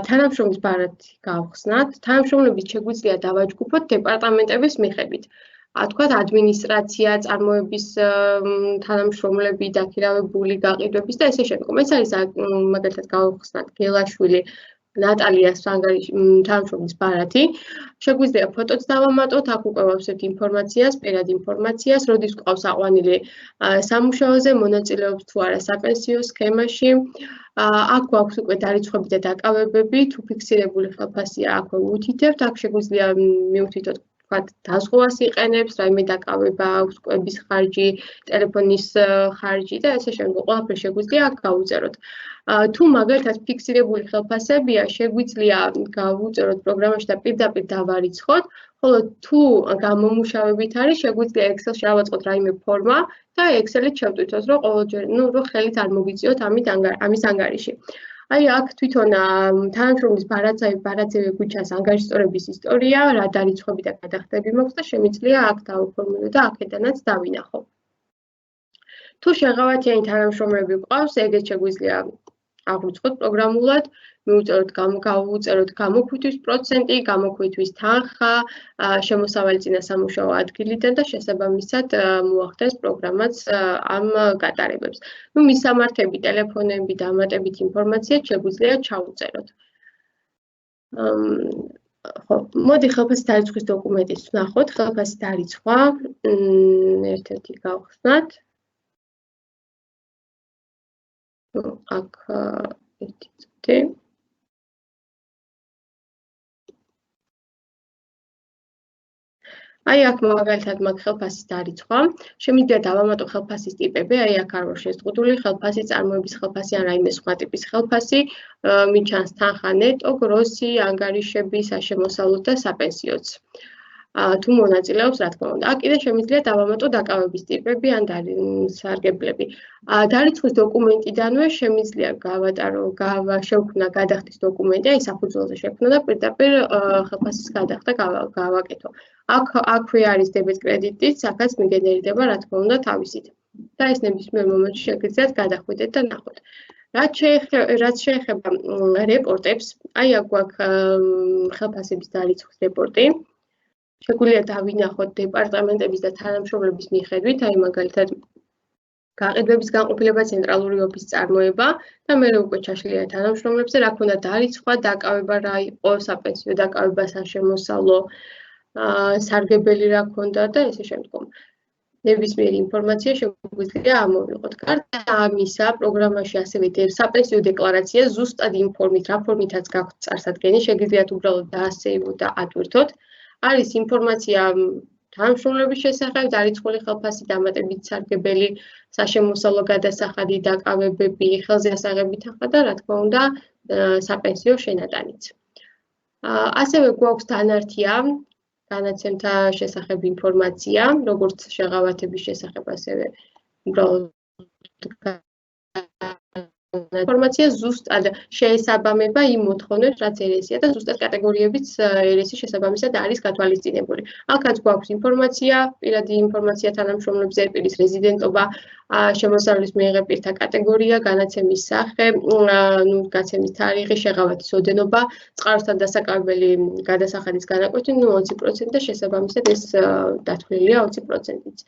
თანამშრომლის ბარათი გავხსნათ. თანამშრომლებით შეგვიძლია დავაჯგუფოთ დეპარტამენტების მიხედვით. თქვათ ადმინისტრაცია, წარმოების თანამშრომლები, დაქირავებული გაყიდვების და ესე შემდგომ. ეს არის მაგალითად გავხსნათ გელაშვილი ნატალიას თანამშრომლის ბარათი. შეგვიძლია ფოტოც დავამატოთ, აქ უკვე ვავსებთ ინფორმაციას, პირად ინფორმაციას, როდის გვყავს აყვანილი სამუშაოზე, მონაწილეობს თუ არა საპენსიო სქემაში. აქ გვაქვს უკვე დარიცხვები და დაკავებები, თუ ფიქსირებული ხელფასია აქვე უთითებთ, აქ შეგვიძლია მივუთითოთ თქვათ დაზღვას იყენებს, რაიმე დაკავება აქვს, კვების ხარჯი, ტელეფონის ხარჯი და ესე შემდგომ ყველაფერი შეგვიძლია აქ გავუწეროთ. თუ მაგალითად ფიქსირებული ხელფასებია, შეგვიძლია გავუწეროთ პროგრამაში და პირდაპირ დავარიცხოთ, ხოლო თუ გამომუშავებით არის, შეგვიძლია Excel-ში ავაწყოთ რაიმე ფორმა და Excel-ით შევტვირთოთ, რომ ყოველჯერ, რომ ხელით არ მოგიწიოთ ამის ანგარიში. აი აქ თვითონ თანამშრომლის ბარათზე გვიჩანს ანგარიშწორების ისტორია, რა დარიცხვები და გადახდები მაქვს და შემიძლია აქ დავაფორმიროთ და აქედანაც დავინახო. თუ შეღავათიანი თანამშრომლები გვყავს, ეგეც შეგვიძლია აღვიწყოთ პროგრამულად, გავუწეროთ გამოქვთვის პროცენტი, გამოქვთვის თანხა, შემოსავალი წინა სამუშაო ადგილიდან და შესაბამისად მოახდენს პროგრამაც ამ გატარებებს. მისამართები, ტელეფონები, დამატებით ინფორმაცია შეგვიძლია ჩაუწეროთ. მოდი ხელფასის დარიცხვის დოკუმენტიც ვნახოთ, ხელფასის დარიცხვა, ერთ-ერთი გავხსნათ. აქ ერთი წუთი. აი აქ მაგალითად მაგ ხელფასის დარიცხვა. შემიძლია დავამატო ხელფასის ტიპები, აი აქ არ ვარ შეზღუდული, ხელფასი, წარმოების ხელფასი ან რაიმე სხვა ტიპის ხელფასი, მიჩანს თანხა ნეტო, გროსი, ანგარიშები, საშემოსავლო და საპენსიოც. თუ მონაწილეობს, რა თქმა უნდა. აქ კიდე შემიძლია დავამატო დაკავების ტიპები ან სარგებლები. დარიცხვის დოკუმენტიდანვე შემიძლია შევქმნა გადახდის დოკუმენტი, აი საფუძველზე შევქმნა და პირდაპირ ხელფასის გადახდა გავაკეთო. აქვე არის დებეტ კრედიტიც, აქაც მიგენერირდება, რა თქმა უნდა, თავისით. და ეს ნებისმიერ მომენტში შეგიძლიათ გადახვიდეთ და ნახოთ. რაც შეეხება რეპორტებს, აი აქ გვაქვს ხელფასების დარიცხვის რეპორტი. შეგვიძლია დავინახოთ დეპარტამენტების და თანამშრომლების მიხედვით, აი მაგალითად გაყიდვების განყოფილება, ცენტრალური ოფისის წარმოება და მე უკვე ჩაშლილია თანამშრომლებზე, რა ქონდა დარიცხვა, დაკავება რა იყო, საპენსიო დაკავება, საშემოსავლო, სარგებელი რა ქონდა და ესე შემდგომ. ნებისმიერი ინფორმაცია შეგვიძლია ამოვიღოთ. გარდა ამისა, პროგრამაში ასევე საპენსიო დეკლარაცია ზუსტად იმ ფორმით, რა ფორმითაც გაქვთ წარსადგენი, შეგიძლიათ უბრალოდ დაასეივოთ და ატვირთოთ. არის ინფორმაცია თანამშრომლების შესახებ, დარიცხული ხელფასი, დამატებით სარგებელი, საშემოსავლო გადასახადი, დაკავებები, ხელზე ასაღები თანხა და რა თქმა უნდა, საპენსიო შენატანიც. ასევე გვაქვს დანართია, განაცემთა შესახებ ინფორმაცია, როგორც შეღავათების შესახებ, ასევე უბრალოდ ინფორმაცია ზუსტად შეესაბამება იმ მოთხოვნებს, რაც ერესია და ზუსტად კატეგორიებიც ერესის შესაბამისად არის გათვალისწინებული. აქაც გვაქვს ინფორმაცია, პირადი ინფორმაცია თანამშრომლებზე, პირის რეზიდენტობა, შემოსავლის მიიღება პირთა კატეგორია, განაცემის სახე, გაცემის თარიღი, შეღავათის ოდენობა, წყაროსთან დასაკავებელი გადასახადის განაკვეთი 20% და შესაბამისად ეს დათვლილია 20%-იც.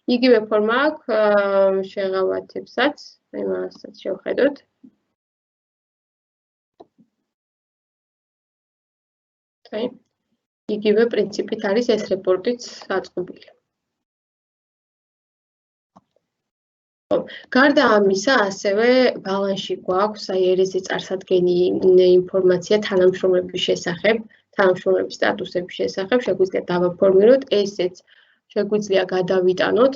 იგივე ფორმა აქვს შეღავათებსაც, იმასაც შევხედოთ. იგივე პრინციპით არის ეს რეპორტიც აწყობილი. გარდა ამისა, ასევე ბალანსში გვაქვს ერესის წარსადგენი ინფორმაცია თანამშრომლების შესახებ, თანამშრომლების სტატუსების შესახებ, შეგვიძლია დავაფორმიროთ, ესეც შეგვიძლია გადავიტანოთ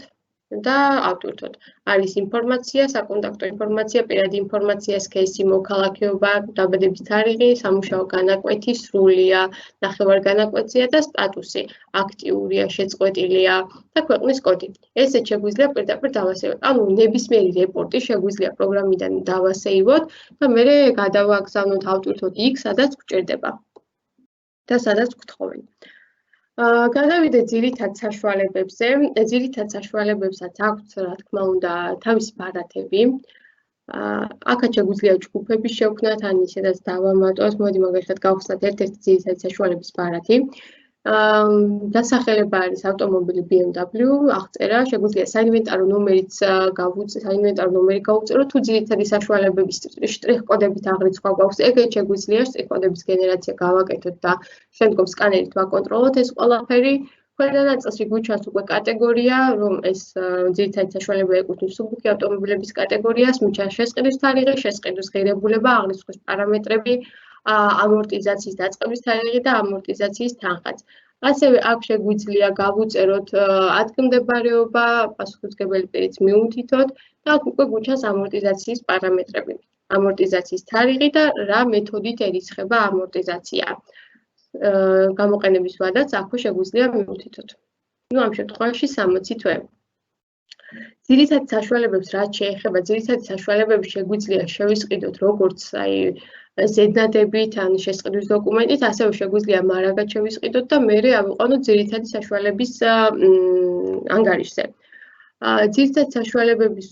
და ავტვირთოთ. არის ინფორმაცია, საკონტაქტო ინფორმაცია, პირადი ინფორმაცია, სქესი, მოქალაქეობა, დაბადების თარიღი, სამუშაო განაკვეთი, სრულია, ნახევარგანაკვეთია და სტატუსი, აქტიურია, შეწყვეტილია და ქვეყნის კოდი. ესეც შეგვიძლია პირდაპირ დავასეიროთ. ანუ ნებისმიერი რეპორტი შეგვიძლია პროგრამიდან დავასეიროთ და მერე გადავაგზავნოთ, ავტვირთოთ იქ, სადაც გვჭირდება და სადაც გთხოვენ. გადავიდეთ ძირითად საშუალებებზე. ძირითად საშუალებებსაც აქვს, რა თქმა უნდა, თავისი ბარათები. აქაც შეგვიძლია ჯგუფების შექმნათ, ან ისედაც დავამატოთ. მოდი მაგალითად გავხსნათ ერთ-ერთი ძირითადი საშუალების ბარათი. დასახელება არის ავტომობილი BMW, აღწერა, შეგვიძლია საინვენტარო ნომერიც საინვენტარო ნომერი გავუწეროთ, თუ ძირითადი საშუალებების შტრიხ-კოდებით აღრიცხვა გვაქვს, ეგრეთ შეგვიძლია შტრიხ-კოდების გენერაცია გავაკეთოთ და შემდგომ სკანერით ვაკონტროლოთ ეს ყველაფერი. ქვედა ნაწილში გვიჩანს უკვე კატეგორია, რომ ეს ძირითადი საშუალება ეკუთვნის მსუბუქი ავტომობილების კატეგორიას, მიჩანს შესყიდვის თარიღი, შესყიდვის ღირებულება, აღრიცხვის პარამეტრები, ამორტიზაციის დაწყების თარიღი და ამორტიზაციის თანხაც. ასევე აქ შეგვიძლია გავუწეროთ ადგილმდებარეობა, პასუხისმგებელი პირით მიუთითოთ და აქ უკვე გვიჩანს ამორტიზაციის პარამეტრები, ამორტიზაციის თარიღი და რა მეთოდით ერისხება ამორტიზაცია. გამოყენების ვადაც აქვე შეგვიძლია მიუთითოთ. ამ შემთხვევაში 60 თვე. ძირითადი საშუალებებს რაც შეეხება, ძირითადი საშუალებები შეგვიძლია შევისყიდოთ როგორც ზედნადებით ან შესყიდვის დოკუმენტით, ასევე შეგვიძლია მარაგად შევისყიდოთ და მერე ავიყვანოთ ძირითადი საშუალების ანგარიშზე. ძირითადი საშუალებების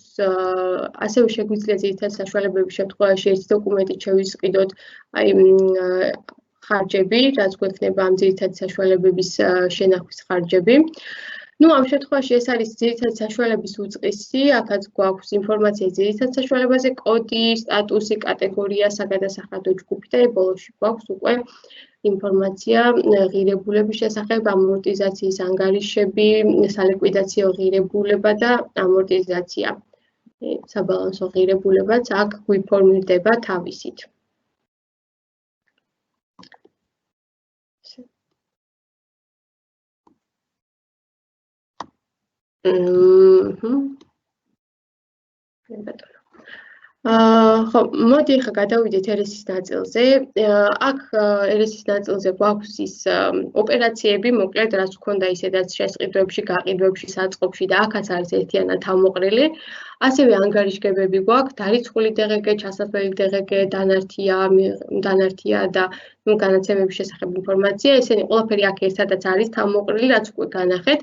ასევე შეგვიძლია ძირითადი საშუალებების შემთხვევაში ერთი დოკუმენტით შევისყიდოთ ხარჯები, რაც გვექნება ამ ძირითადი საშუალებების შენახვის ხარჯები. ამ შემთხვევაში ეს არის ძირითადი საშუალების უწყისი, აქაც გვაქვს ინფორმაცია ძირითადი საშუალებაზე, კოდი, სტატუსი, კატეგორია, საგადასახადო ჯგუფი და ბოლოში გვაქვს უკვე ინფორმაცია ღირებულების შესახებ, ამორტიზაციის ანგარიშები, სალიკვიდაციო ღირებულება და ამორტიზაცია. საბალანსო ღირებულებაც აქ გვიფორმირდება თავისით. ხო, მოდი ახლა გადავიდეთ ერესის ნაწილზე. აქ ერესის ნაწილზე გვაქვს ის ოპერაციები, მოკლედ რაც გვქონდა ისედაც შესყიდვებში, გაყიდვებში, საწყობში და აქაც არის ერთიანად თავმოყრილი. ასევე ანგარიშგებები გვაქვს, დარიცხული DGG, ჩასასვლელი DGG, დანართია და განაცემების შესახებ ინფორმაცია. ესენი ყველაფერი აქ ერთადაც არის თავმოყრილი, რაც უკვე განახეთ.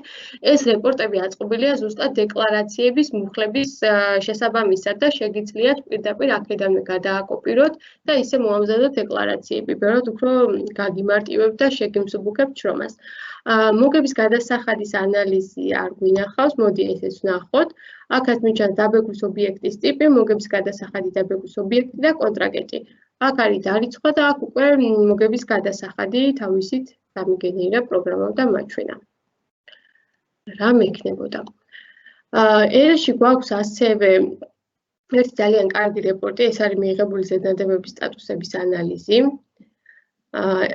ეს რეპორტები აწყობილია ზუსტად დეკლარაციების მუხლების შესაბამისად და შეგიძლიათ პირდაპირ აქედანვე გადააკოპიროთ და ისე მოამზადოთ დეკლარაციები. ბევრად უფრო გაგიმარტივებთ და შეგიმსუბუქებთ შრომას. მოგების გადასახადის ანალიზი არ გვინახავს, მოდი ესეც ვნახოთ. აქაც მიჩანს დაბეგვრის ობიექტის ტიპი, მოგების გადასახადი, დაბეგვრის ობიექტი და კონტრაგენტი. აქ არის დარიცხვა და აქ უკვე მოგების გადასახადი თავისით გამიგენერირა პროგრამამ და მაჩვენა. რა მექნებოდა? ერესში გვაქვს ასევე ერთი ძალიან კარგი რეპორტი, ეს არის მიიღებული ზედნადებების სტატუსების ანალიზი.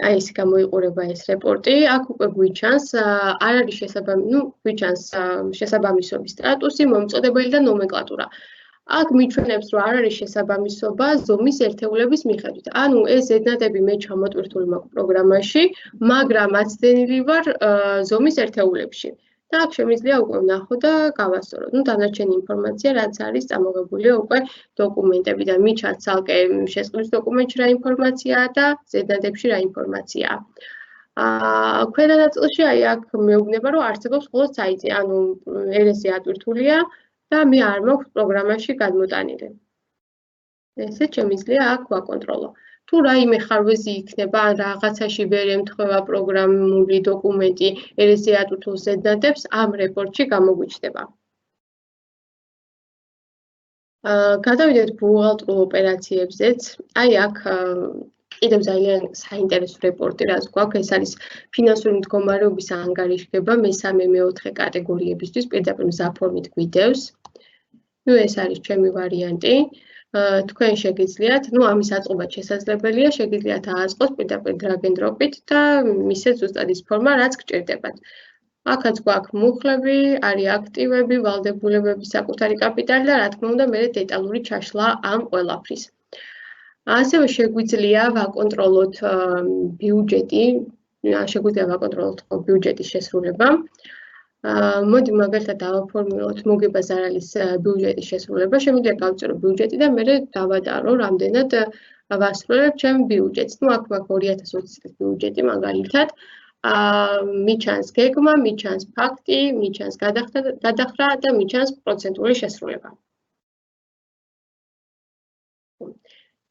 აი ეს გამოიყურება ეს რეპორტი. აქ უკვე გვიჩანს არ არის გვიჩანს შესაბამისობის სტატუსი, მომწოდებელი და ნომენკლატურა. აქ მიჩვენებს, რომ არ არის შესაბამისობა ზომის ერთეულების მიხედვით. ანუ ეს ზედნადები მე ჩამოტვირთული მაქვს პროგრამაში, მაგრამ აცდენილი ვარ ზომის ერთეულებში. და აქ შემიძლია უკვე ვნახოთ და გავასწოროთ. ნუ დანარჩენი ინფორმაცია, რაც არის წამოღებულია უკვე დოკუმენტებიდან, მიჩანს ცალკე შესყიდვის დოკუმენტში რა ინფორმაციაა და ზედნადებში რა ინფორმაციაა. ქვედა ნაწილში აი აქ მეუბნება, რომ არსებობს მხოლოდ საიტი, ანუ RS-ი ატვირთულია და მე არ მაქვს პროგრამაში გადმოტანილი. ესეც შემიძლია აქ ვაკონტროლო. თუ რაიმე ხარვეზი იქნება, ან რაღაცაში ვერ ემთხვევა პროგრამული დოკუმენტი RS-ი ატვირთულ ზედნადებს, ამ რეპორტში გამოგვიჩნდება. გადავიდეთ ბუღალტრულ ოპერაციებზეც. აი აქ კიდევ ძალიან საინტერესო რეპორტი, რაც გვაქვს, ეს არის ფინანსური მდგომარეობის ანგარიშგება მესამე, მეოთხე კატეგორიებისთვის პირდაპირ მზაფორმით გვიდევს. ნუ ეს არის ჩემი ვარიანტი. თქვენ შეგიძლიათ, ნუ ამის აწყობა შესაძლებელია, შეგიძლიათ ააწყოთ პირდაპირ drag and drop-ით და მისცეთ ზუსტად ის ფორმა, რაც გჭირდებათ. აქაც გვაქვს მუხლები, არის აქტივები, ვალდებულებები, საკუთარი კაპიტალი და რა თქმა უნდა, მე დეტალური ჩაშლა ამ ყველაფრის. ასევე შეგვიძლია ვაკონტროლოთ ბიუჯეტი, შეგვიძლია ვაკონტროლოთ ბიუჯეტის შესრულება. მოდი მაგალითად დავაფორმულოთ მოგება ზარალის ბიუჯეტის შესრულება, შემიძლია გავწერო ბიუჯეტი და მე დავადარო, რამდენად ვასრულებ ჩემ ბიუჯეტს. ნუ აქ მაქვს 2020 წლის ბიუჯეტი მაგალითად. მიჩანს გეგმა, მიჩანს ფაქტი, მიჩანს გადახრა და მიჩანს პროცენტული შესრულება.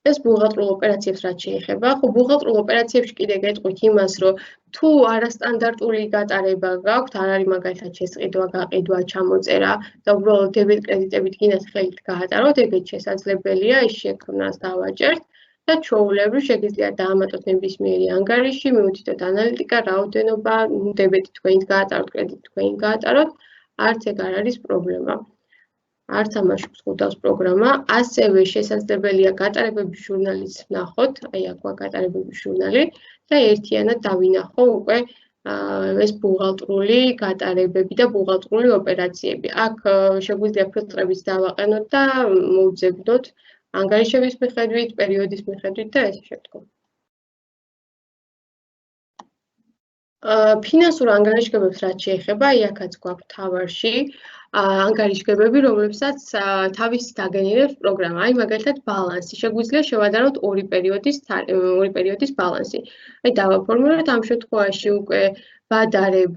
ეს ბუღალტრულ ოპერაციებს რაც შეეხება, ხო ბუღალტრულ ოპერაციებში კიდე გეტყვით იმას, რომ თუ არასტანდარტული გატარება გაქვთ, არ არის მაგალითად შესყიდვა, გაყიდვა, ჩამოწერა და უბრალოდ დებეტ კრედიტებით გინდათ ხელით გაატაროთ, ეგეც შესაძლებელია, ის შექმნას დავაჭერთ და ჩვეულებრივ შეგიძლიათ დაამატოთ ნებისმიერი ანგარიში, მივუთითოთ ანალიტიკა, რაოდენობა, დებეტი თქვენით გაატაროთ, კრედიტი თქვენით გაატაროთ, არც ეგ არ არის პრობლემა. არც ამაში გსხურდავს პროგრამა, ასევე შესაძლებელია გატარებების ჟურნალიც ვნახოთ, აი აქ გვაქვს გატარებების ჟურნალი და ერთიანად დავინახო უკვე ეს ბუღალტრული გატარებები და ბუღალტრული ოპერაციები. აქ შეგვიძლია ფილტრებიც დავაყენოთ და მოვძებნოთ ანგარიშების მიხედვით, პერიოდის მიხედვით და ესე შემდგომ. ფინანსურ ანგარიშგებებს რაც შეეხება, აი აქაც გვაქვს თავარში ანგარიშგებები, რომლებსაც თავის დაგენერებს პროგრამა. აი მაგალითად ბალანსი. შეგვიძლია შევადაროთ ორი პერიოდის ბალანსი. აი დავაფორმულოთ ამ შემთხვევაში უკვე ვადარებ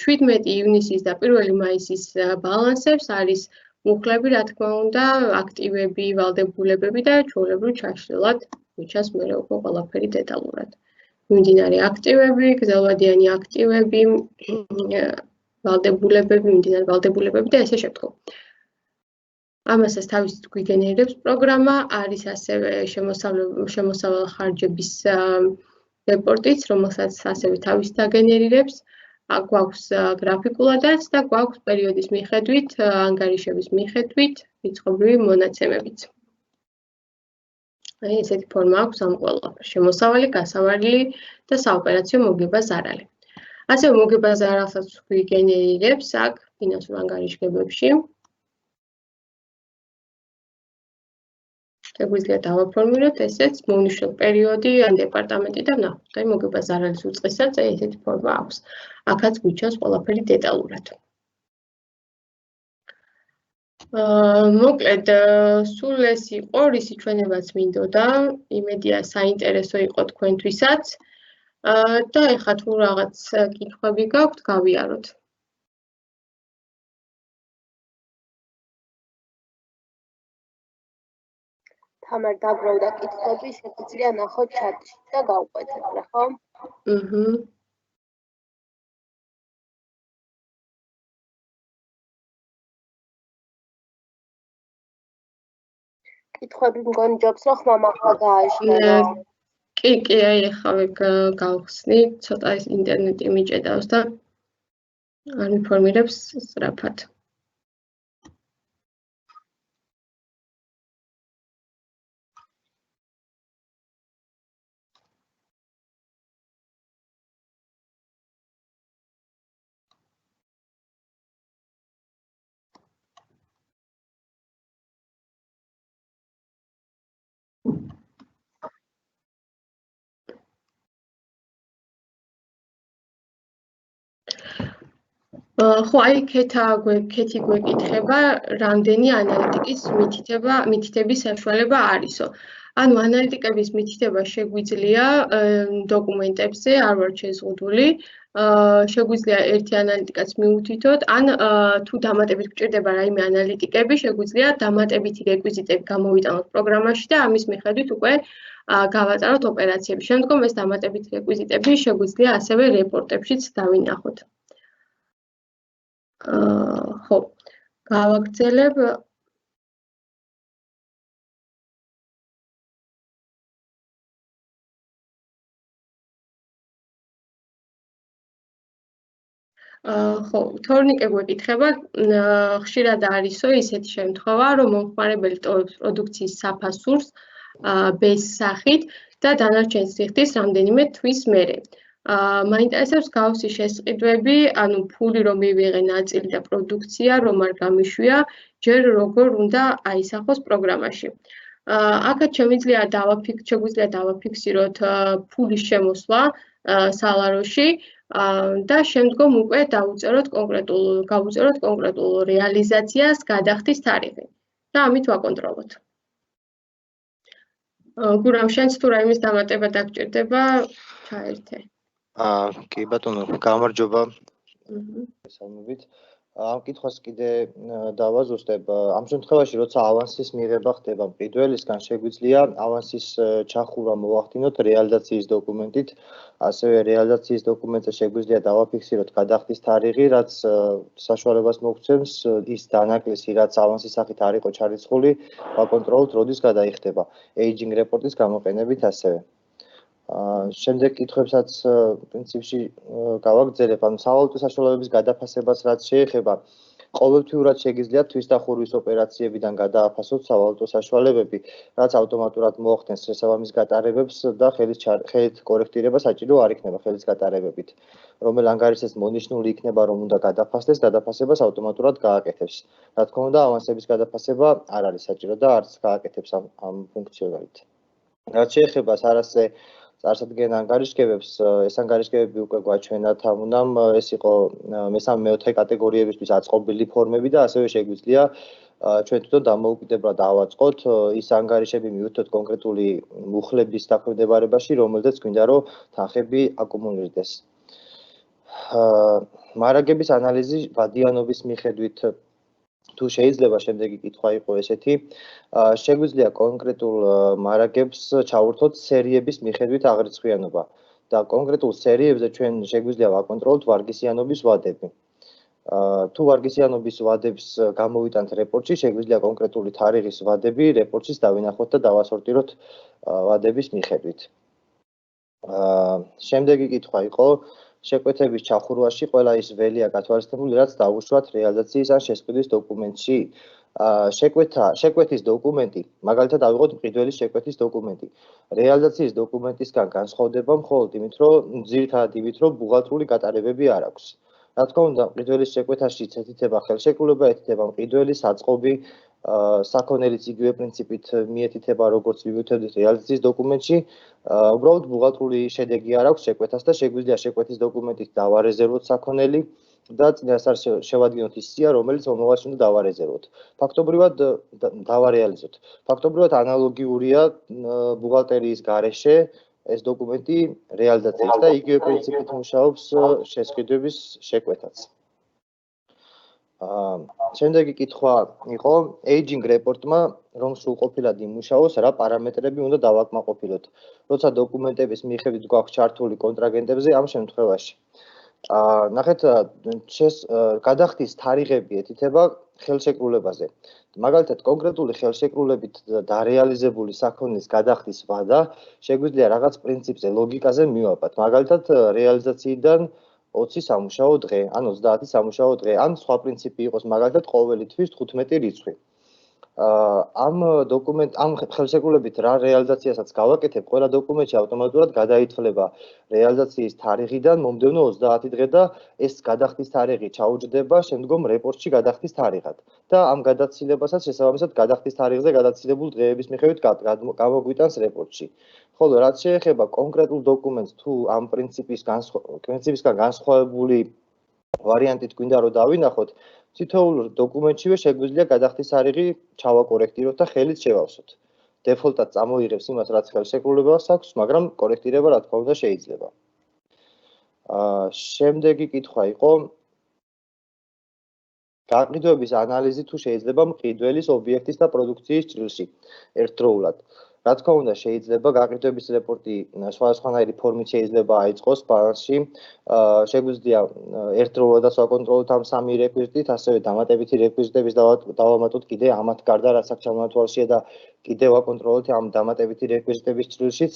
17 ივნისის და 1 მაისის ბალანსებს, არის მუხლები, რა თქმა უნდა, აქტივები, ვალდებულებები და ჩვეულებრივ ჩაშლილად მიჩანს მე უკვე ყველაფერი დეტალურად. მიმდინარე აქტივები, გრძელვადიანი აქტივები, ვალდებულებები და ესე შემდგომ. ამასაც თავისით გვიგენერებს პროგრამა, არის ასევე შემოსავალ ხარჯების რეპორტიც, რომელსაც ასევე თავისით აგენერირებს. გვაქვს გრაფიკულადაც და გვაქვს პერიოდის მიხედვით, ანგარიშების მიხედვით, რიცხობრივი მონაცემებიც. აი ესეთი ფორმა აქვს ამ ყველაფერს. შემოსავალი, გასავალი და საოპერაციო მოგება ზარალი. ასევე მოგება ზარალსაც გვიგენერირებს აქ ფინანსურ ანგარიშგებებში. შეგვიძლია დავაფორმულოთ ესეც, მოვნიშნოთ პერიოდი ან დეპარტამენტი და ვნახოთ, აი მოგება ზარალის უწყისაც აი ესეთი ფორმა აქვს. აქაც გვიჩანს ყველაფერი დეტალურად. მოკლედ, სულ ეს იყო, რისი ჩვენებაც მინდოდა, იმედია საინტერესო იყო თქვენთვისაც. და ეხლა თუ რაღაც კითხვები გაქვთ, გავიაროთ. თამარ დაბრუნდა კითხვები, შეგვიძლია ნახოთ ჩატში და გავყვეთოთ რა, ხო? კითხვები მგონი ჯობს, რომ ხმამ ახლა გააშლენო. კი, აი ახლა გავხსნი, ცოტა ის ინტერნეტი მიჭედავს და არ მიფორმირებს სწრაფად. ხო, აი ქეთი გვეკითხება, რამდენი ანალიტიკის მითითების საშუალება არისო. ანუ ანალიტიკების მითითება შეგვიძლია დოკუმენტებზე, არ ვართ შეზღუდული. შეგვიძლია ერთი ანალიტიკაც მიუთითოთ, ან თუ დამატებით გჭირდება რაიმე ანალიტიკები, შეგვიძლია დამატებითი რეკვიზიტები გამოვიტანოთ პროგრამაში და ამის მიხედვით უკვე გავატაროთ ოპერაციები. შემდგომ ეს დამატებითი რეკვიზიტები შეგვიძლია ასევე რეპორტებშიც დავინახოთ. ხო, გავაგრძელებ. ხო, თორნიკე გვეკითხება, ხშირად არისო ისეთი შემთხვევა, რომ მომხმარებელი ტოვებს პროდუქციის საფასურს B-ს სახით და დანარჩენს იხდის რამდენიმე თვის მერე. მაინტერესებს გავსი შესყიდვები, ანუ ფული რომ მივიღე ნაწილი და პროდუქცია რომ არ გამიშვია, ჯერ როგორ უნდა აისახოს პროგრამაში. აქაც შეგვიძლია დავაფიქსიროთ ფულის შემოსვლა სალაროში და შემდგომ უკვე გავუწეროთ კონკრეტულ რეალიზაციას გადახდის თარიღი და ამით ვაკონტროლოთ. გურამ, შენც თუ რაიმეს დამატება დაგჭირდება, ჩაერთე. კი ბატონო, გამარჯობა. მოგესალმებით. ამ კითხვას კიდე დავაზუსტებ. ამ შემთხვევაში, როცა ავანსის მიღება ხდება მყიდველისგან, შეგვიძლია ავანსის ჩახურვა მოვახდინოთ რეალიზაციის დოკუმენტით. ასევე რეალიზაციის დოკუმენტზე შეგვიძლია დავაფიქსიროთ გადახდის თარიღი, რაც საშუალებას მოგცემს ის დანაკლისი, რაც ავანსის სახით არ იყო ჩარიცხული, ვაკონტროლოთ, როდის გადაიხდება. aging report-ის გამოყენებით ასევე. შემდეგ კითხვებსაც პრინციპში გავაგრძელებ, ანუ სავალუტო საშუალებების გადაფასებას რაც შეეხება, ყოველთვიურად შეგიძლიათ თვისდახურვის ოპერაციებიდან გადააფასოთ სავალუტო საშუალებები, რაც ავტომატურად მოახდენს შესაბამის გატარებებს და ხელით კორექტირება საჭირო არ იქნება ხელის გატარებებით. რომელ ანგარიშს მონიშნული იქნება, რომ უნდა გადაფასდეს, გადაფასებას ავტომატურად გააკეთებს. რა თქმა უნდა, ავანსების გადაფასება არ არის საჭირო და არც გააკეთებს ამ ფუნქციონალით. რაც შეეხება სარასზე წარსადგენ ანგარიშგებებს, ეს ანგარიშგებები უკვე გვაჩვენათ, ამუნამ ეს იყო მესამე-მეოთხე კატეგორიებისთვის აწყობილი ფორმები და ასევე შეგვიძლია ჩვენ თვითონ დამოუკიდებლად ავაწყოთ ის ანგარიშები მიუთითოთ კონკრეტული მუხლების დაქვემდებარებაში, რომელზეც გვინდა რომ თანხები აკუმულირდეს. მარაგების ანალიზი ვადიანობის მიხედვით თუ შეიძლება შემდეგი კითხვა იყო ესეთი, შეგვიძლია კონკრეტულ მარაგებს ჩავურთოთ სერიების მიხედვით აღრიცხვიანობა და კონკრეტულ სერიებზე ჩვენ შეგვიძლია ვაკონტროლოთ ვარგისიანობის ვადები. თუ ვარგისიანობის ვადებს გამოვიტანთ რეპორტში, შეგვიძლია კონკრეტული თარიღის ვადები რეპორტშიც დავინახოთ და დავასორტიროთ ვადების მიხედვით. შემდეგი კითხვა იყო შეკვეთების ჩახურვაში ყველა ის ველია გათვალისწინებული, რაც დაუშვათ რეალიზაციის ან შესყიდვის დოკუმენტში. შეკვეთის დოკუმენტი, მაგალითად ავიღოთ მყიდველის შეკვეთის დოკუმენტი. რეალიზაციის დოკუმენტისგან განსხვავდება მხოლოდ იმით, რომ ძირითადად იმით, რომ ბუღალტრული გატარებები არ აქვს. რა თქმა უნდა, მყიდველის შეკვეთაში ეთითება ხელშეკრულება, ეთითება მყიდველის აწყობი, საქონელიც იგივე პრინციპით მიეთითება, როგორც ვიმუშავებთ რეალიზაციის დოკუმენტში. უბრალოდ ბუღალტრული შედეგი არ აქვს შეკვეთას და შეგვიძლია შეკვეთის დოკუმენტით დავარეზერვოთ საქონელი და წინასწარ შევადგინოთ ის სია, რომელიც მომავალში უნდა დავარეზერვოთ. ფაქტობრივად დავარეალიზოთ. ფაქტობრივად ანალოგიურია ბუღალტერიის გარეშე ეს დოკუმენტი რეალიზაციის და იგივე პრინციპით მუშაობს შესყიდვების შეკვეთაც. შემდეგი კითხვა იყო aging report-მა რომ სრულყოფილად იმუშაოს, რა პარამეტრები უნდა დავაკმაყოფილოთ, როცა დოკუმენტების მიხედვით გვაქვს ჩართული კონტრაგენტებზე ამ შემთხვევაში. ნახეთ, გადახდის თარიღები ეთითება ხელშეკრულებაზე. მაგალითად, კონკრეტული ხელშეკრულებით დარეალიზებული საქონლის გადახდის ვადა შეგვიძლია რაღაც პრინციპზე, ლოგიკაზე მივაბათ. მაგალითად, რეალიზაციიდან 20 სამუშაო დღე, ან 30 სამუშაო დღე, ან სხვა პრინციპი იყოს, მაგალითად, ყოველი თვის 15 რიცხვი. ამ ხელშეკრულებით რა რეალიზაციასაც გავაკეთებ, ყველა დოკუმენტში ავტომატურად გადაითვლება რეალიზაციის თარიღიდან მომდევნო 30 დღე და ეს გადახდის თარიღი ჩაუჯდება შემდგომ რეპორტში გადახდის თარიღად. და ამ გადაცილებასაც შესაბამისად გადახდის თარიღზე გადაცილებულ დღეების მიხედვით გამოგვიტანს რეპორტში. ხოლო რაც შეეხება კონკრეტულ დოკუმენტს თუ ამ პრინციპისგან განსხვავებული ვარიანტით გვინდა რომ დავინახოთ, თითოეულ დოკუმენტშივე შეგვიძლია გადახდის არიღი ჩავაკორექტიროთ და ხელით შევავსოთ. დეფოლტად წამოიღებს იმას, რაც ხელშეკრულებას აქვს, მაგრამ კორექტირება რა თქმა უნდა შეიძლება. შემდეგი კითხვა იყო გაყიდვების ანალიზი თუ შეიძლება მყიდველის ობიექტის და პროდუქციის ჭრილში ერთდროულად. Რა თქმა უნდა, შეიძლება გაყიდვების რეპორტი სხვადასხვანაირი ფორმით შეიძლება აიწყოს ბალანსში. შეგვიძლია ერთდროულად ვაკონტროლოთ ამ სამი რეკვიზიტით, ასევე დამატებითი რეკვიზიტების დავამატოთ კიდე ამათ გარდა, რაც აქ ჩამონათვალშია და კიდე ვაკონტროლოთ ამ დამატებითი რეკვიზიტების ჭრილშიც.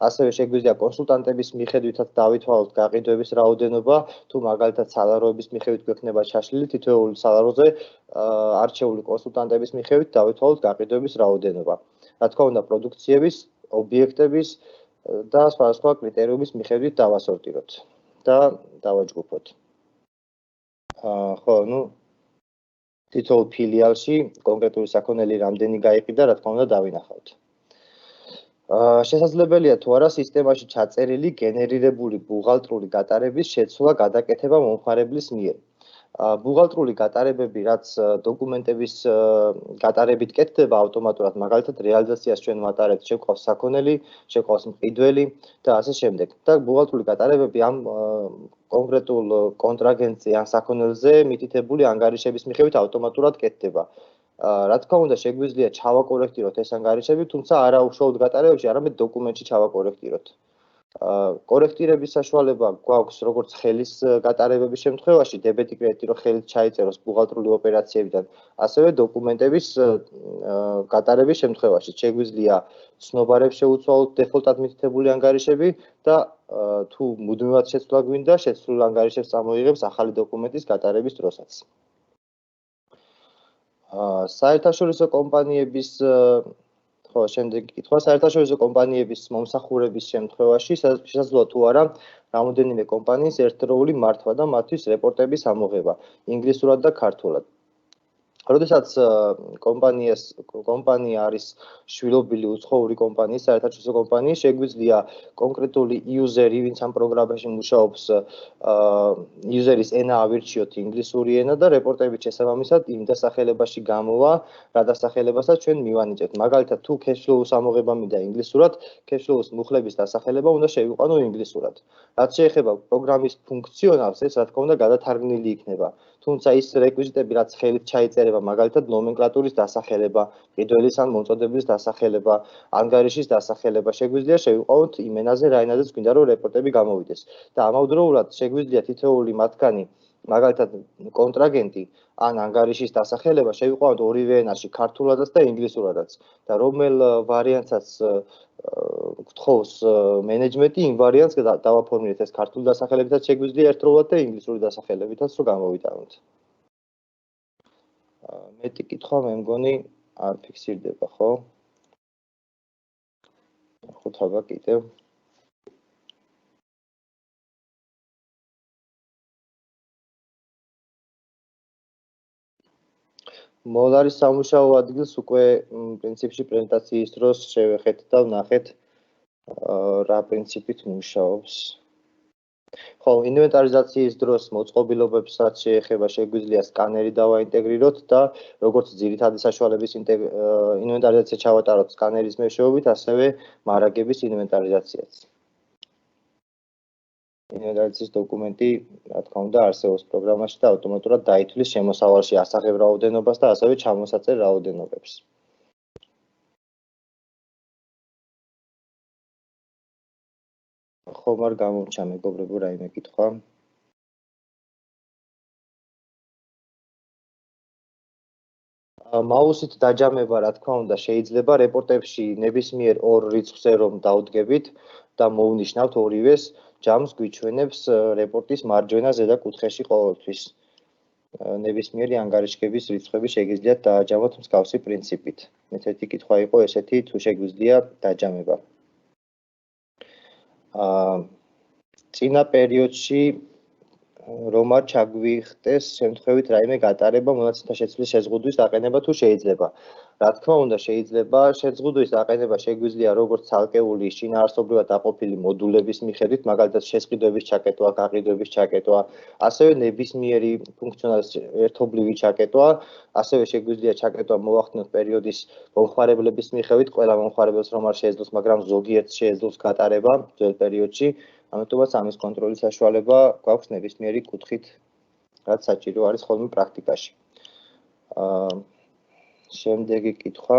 ასევე შეგვიძლია კონსულტანტების მიხედვითაც დავითვალოთ გაყიდვების რაოდენობა, თუ მაგალითად სალაროების მიხედვით გვექნება ჩაშლილი თითოეული სალაროზე არჩეული კონსულტანტების მიხედვით დავითვალოთ გაყიდვების რაოდენობა. Რა თქმა უნდა, პროდუქციების, ობიექტების და სხვადასხვა კრიტერიუმის მიხედვით დავასორტიროთ და დავაჯგუფოთ. ხო, თითოეულ ფილიალში კონკრეტული საქონელი რამდენი გაიყიდა, რა თქმა უნდა, დავინახავთ. შესაძლებელია თუ არა სისტემაში ჩაწერილი გენერირებული ბუღალტრული გატარების შეცვლა გადაკეთება მომხმარებლის მიერ. ბუღალტრული გატარებები, რაც დოკუმენტების გატარებით კეთდება ავტომატურად, მაგალითად რეალიზაციას ჩვენ ვატარებთ, შეგვყავს საქონელი, შეგვყავს მყიდველი და ასე შემდეგ. და ბუღალტრული გატარებები ამ კონკრეტულ კონტრაგენტზე ან საქონელზე მითითებული ანგარიშების მიხედვით ავტომატურად კეთდება. რა თქმა უნდა, შეგვიძლია ჩავაკორექტიროთ ეს ანგარიშები, თუმცა არა უშუალოდ გატარებებში, არამედ დოკუმენტში ჩავაკორექტიროთ. კორექტირების საშუალება გვაქვს როგორც ხელის გატარებების შემთხვევაში, დებეტი კრედიტი რომ ხელით ჩაიწეროს ბუღალტრული ოპერაციებიდან, ასევე დოკუმენტების გატარების შემთხვევაში. შეგვიძლია ცნობარებს შეუცვალოთ დეფოლტად მითითებული ანგარიშები და თუ მუდმივად შეცვლა გვინდა, შეცვლილ ანგარიშებს წამოიღებს ახალი დოკუმენტის გატარების დროსაც. საერთაშორისო კომპანიების შემდეგი კითხვა საერთაშორისო კომპანიების მომსახურების შემთხვევაში შესაძლოა თუ არა რამოდენიმე კომპანიის ერთდროული მართვა და მათთვის რეპორტების ამოღება ინგლისურად და ქართულად. როდესაც კომპანია არის შვილობილი უცხოური კომპანიის, საერთაშორისო კომპანიის, შეგვიძლია კონკრეტული იუზერი, ვინც ამ პროგრამაში მუშაობს, იუზერის ენა ავირჩიოთ ინგლისური ენა და რეპორტებით შესაბამისად იმ დასახელებაში გამოვა, რა დასახელებასაც ჩვენ მივანიჭებთ. მაგალითად, თუ cash-flow-ს ამოღება მინდა ინგლისურად, cash-flow-ს მუხლების დასახელება უნდა შევიყვანო ინგლისურად. რაც შეეხება პროგრამის ფუნქციონალს, ეს რა თქმა უნდა გადათარგმნილი იქნება. თუმცა ის რეკვიზიტები, რაც ხელით ჩაიწერება, მაგალითად ნომენკლატურის დასახელება, მყიდველის ან მომწოდების დასახელება, ანგარიშის დასახელება, შეგვიძლია შევიყვანოთ იმ ენაზე, რა ენაზეც გვინდა რომ რეპორტები გამოვიდეს. და ამავდროულად შეგვიძლია თითოეული მათგანი, მაგალითად კონტრაგენტი ან ანგარიშის დასახელება შევიყვანოთ ორივე ენაში, ქართულადაც და ინგლისურადაც. და რომელ ვარიანტსაც გთხოვს მენეჯმენტი, იმ ვარიანტს დავაფორმირეთ ეს ქართული დასახელებითაც შეგვიძლია ერთდროულად და ინგლისური დასახელებითაც რომ გამოვიტანოთ. მეტი კითხვა მე მგონი არ ფიქსირდება, ხო? ხუთაბა კიდევ. მოლარის სამუშაო ადგილს უკვე პრინციპში პრეზენტაციის დროს შევეხეთ და ვნახეთ რა პრინციპით მუშაობს. ხო, ინვენტარიზაციის დროს მოწყობილობებსაც შეეხება შეგვიძლია სკანერი დავაინტეგრიროთ და როგორც ძირითადი საშუალების ინვენტარიზაცია ჩავატაროთ სკანერის მეშვეობით, ასევე მარაგების ინვენტარიზაციაც. ინვენტარიზაციის დოკუმენტი, რა თქმა უნდა, არსებობს პროგრამაში და ავტომატურად დაითვლის შემოსავალში ასაღებ რაოდენობას და ასევე ჩამოსაწერ რაოდენობებს. ხომ არ გამომჩა მეგობრებო რაიმე კითხვა? მაუსით დაჯამება, რა თქმა უნდა, შეიძლება რეპორტებში ნებისმიერ ორ რიცხვზე რომ დავდგებით და მოვნიშნავთ ორივეს, ჯამს გვიჩვენებს რეპორტის მარჯვენა ზედა კუთხეში ყოველთვის. ნებისმიერი ანგარიშგების რიცხვები შეგიძლიათ დააჯამოთ მსგავსი პრინციპით. მეთერთი კითხვა იყო ესეთი, თუ შეგვიძლია დაჯამება. წინა პერიოდში რომ არ ჩაგვიხდეს შემთხვევით რაიმე გატარება მონაცემთა შეცვლის შეზღუდვის დაყენება თუ შეიძლება. რა თქმა უნდა, შეიძლება შეზღუდვის აყენება შეგვიძლია როგორც ცალკეული შინაარსობრივად დაყოფილი მოდულების მიხედვით, მაგალითად შესყიდვების ჩაკეტვა, გაყიდვების ჩაკეტვა, ასევე ნებისმიერი ფუნქციონალის ერთობლივი ჩაკეტვა, ასევე შეგვიძლია ჩაკეტვა მოახდინოთ პერიოდის მომხმარებლების მიხედვით, ყველა მომხმარებელს რომ არ შეეძლოს, მაგრამ ზოგიერთ შეეძლოს გატარება ძველ პერიოდში, ამიტომაც ამის კონტროლის საშუალება გვაქვს ნებისმიერი კუთხით, რაც საჭირო არის ხოლმე პრაქტიკაში. შემდეგი კითხვა.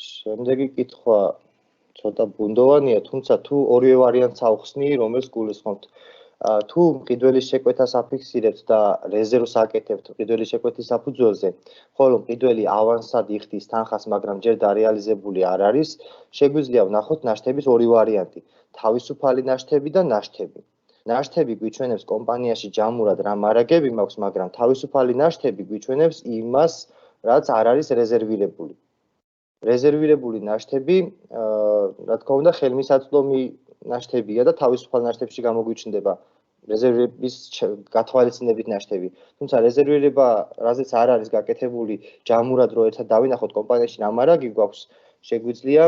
შემდეგი კითხვა ცოტა ბუნდოვანია, თუმცა თუ ორივე ვარიანტს ავხსნი, რომელს გულისხმობთ. თუ მყიდველის შეკვეთას აფიქსირებთ და რეზერვს აკეთებთ მყიდველის შეკვეთის საფუძველზე, ხოლო მყიდველი ავანსად იხდის თანხას, მაგრამ ჯერ დარეალიზებული არ არის, შეგვიძლია ვნახოთ ნაშთების ორი ვარიანტი: თავისუფალი ნაშთები და ნაშთები. ნაშთები გვიჩვენებს კომპანიაში ჯამურად რა მარაგები მაქვს, მაგრამ თავისუფალი ნაშთები გვიჩვენებს იმას, რაც არ არის რეზერვირებული. რეზერვირებული ნაშთები, რა თქმა უნდა, ხელმისაწვდომი ნაშთებია და თავისუფალ ნაშთებში გამოგვიჩნდება რეზერვების გათვალისწინებით ნაშთები. თუმცა რეზერვირება, რაზეც არ არის გაკეთებული ჯამურად რო ერთად დავინახოთ კომპანიაში რა მარაგი გვაქვს, შეგვიძლია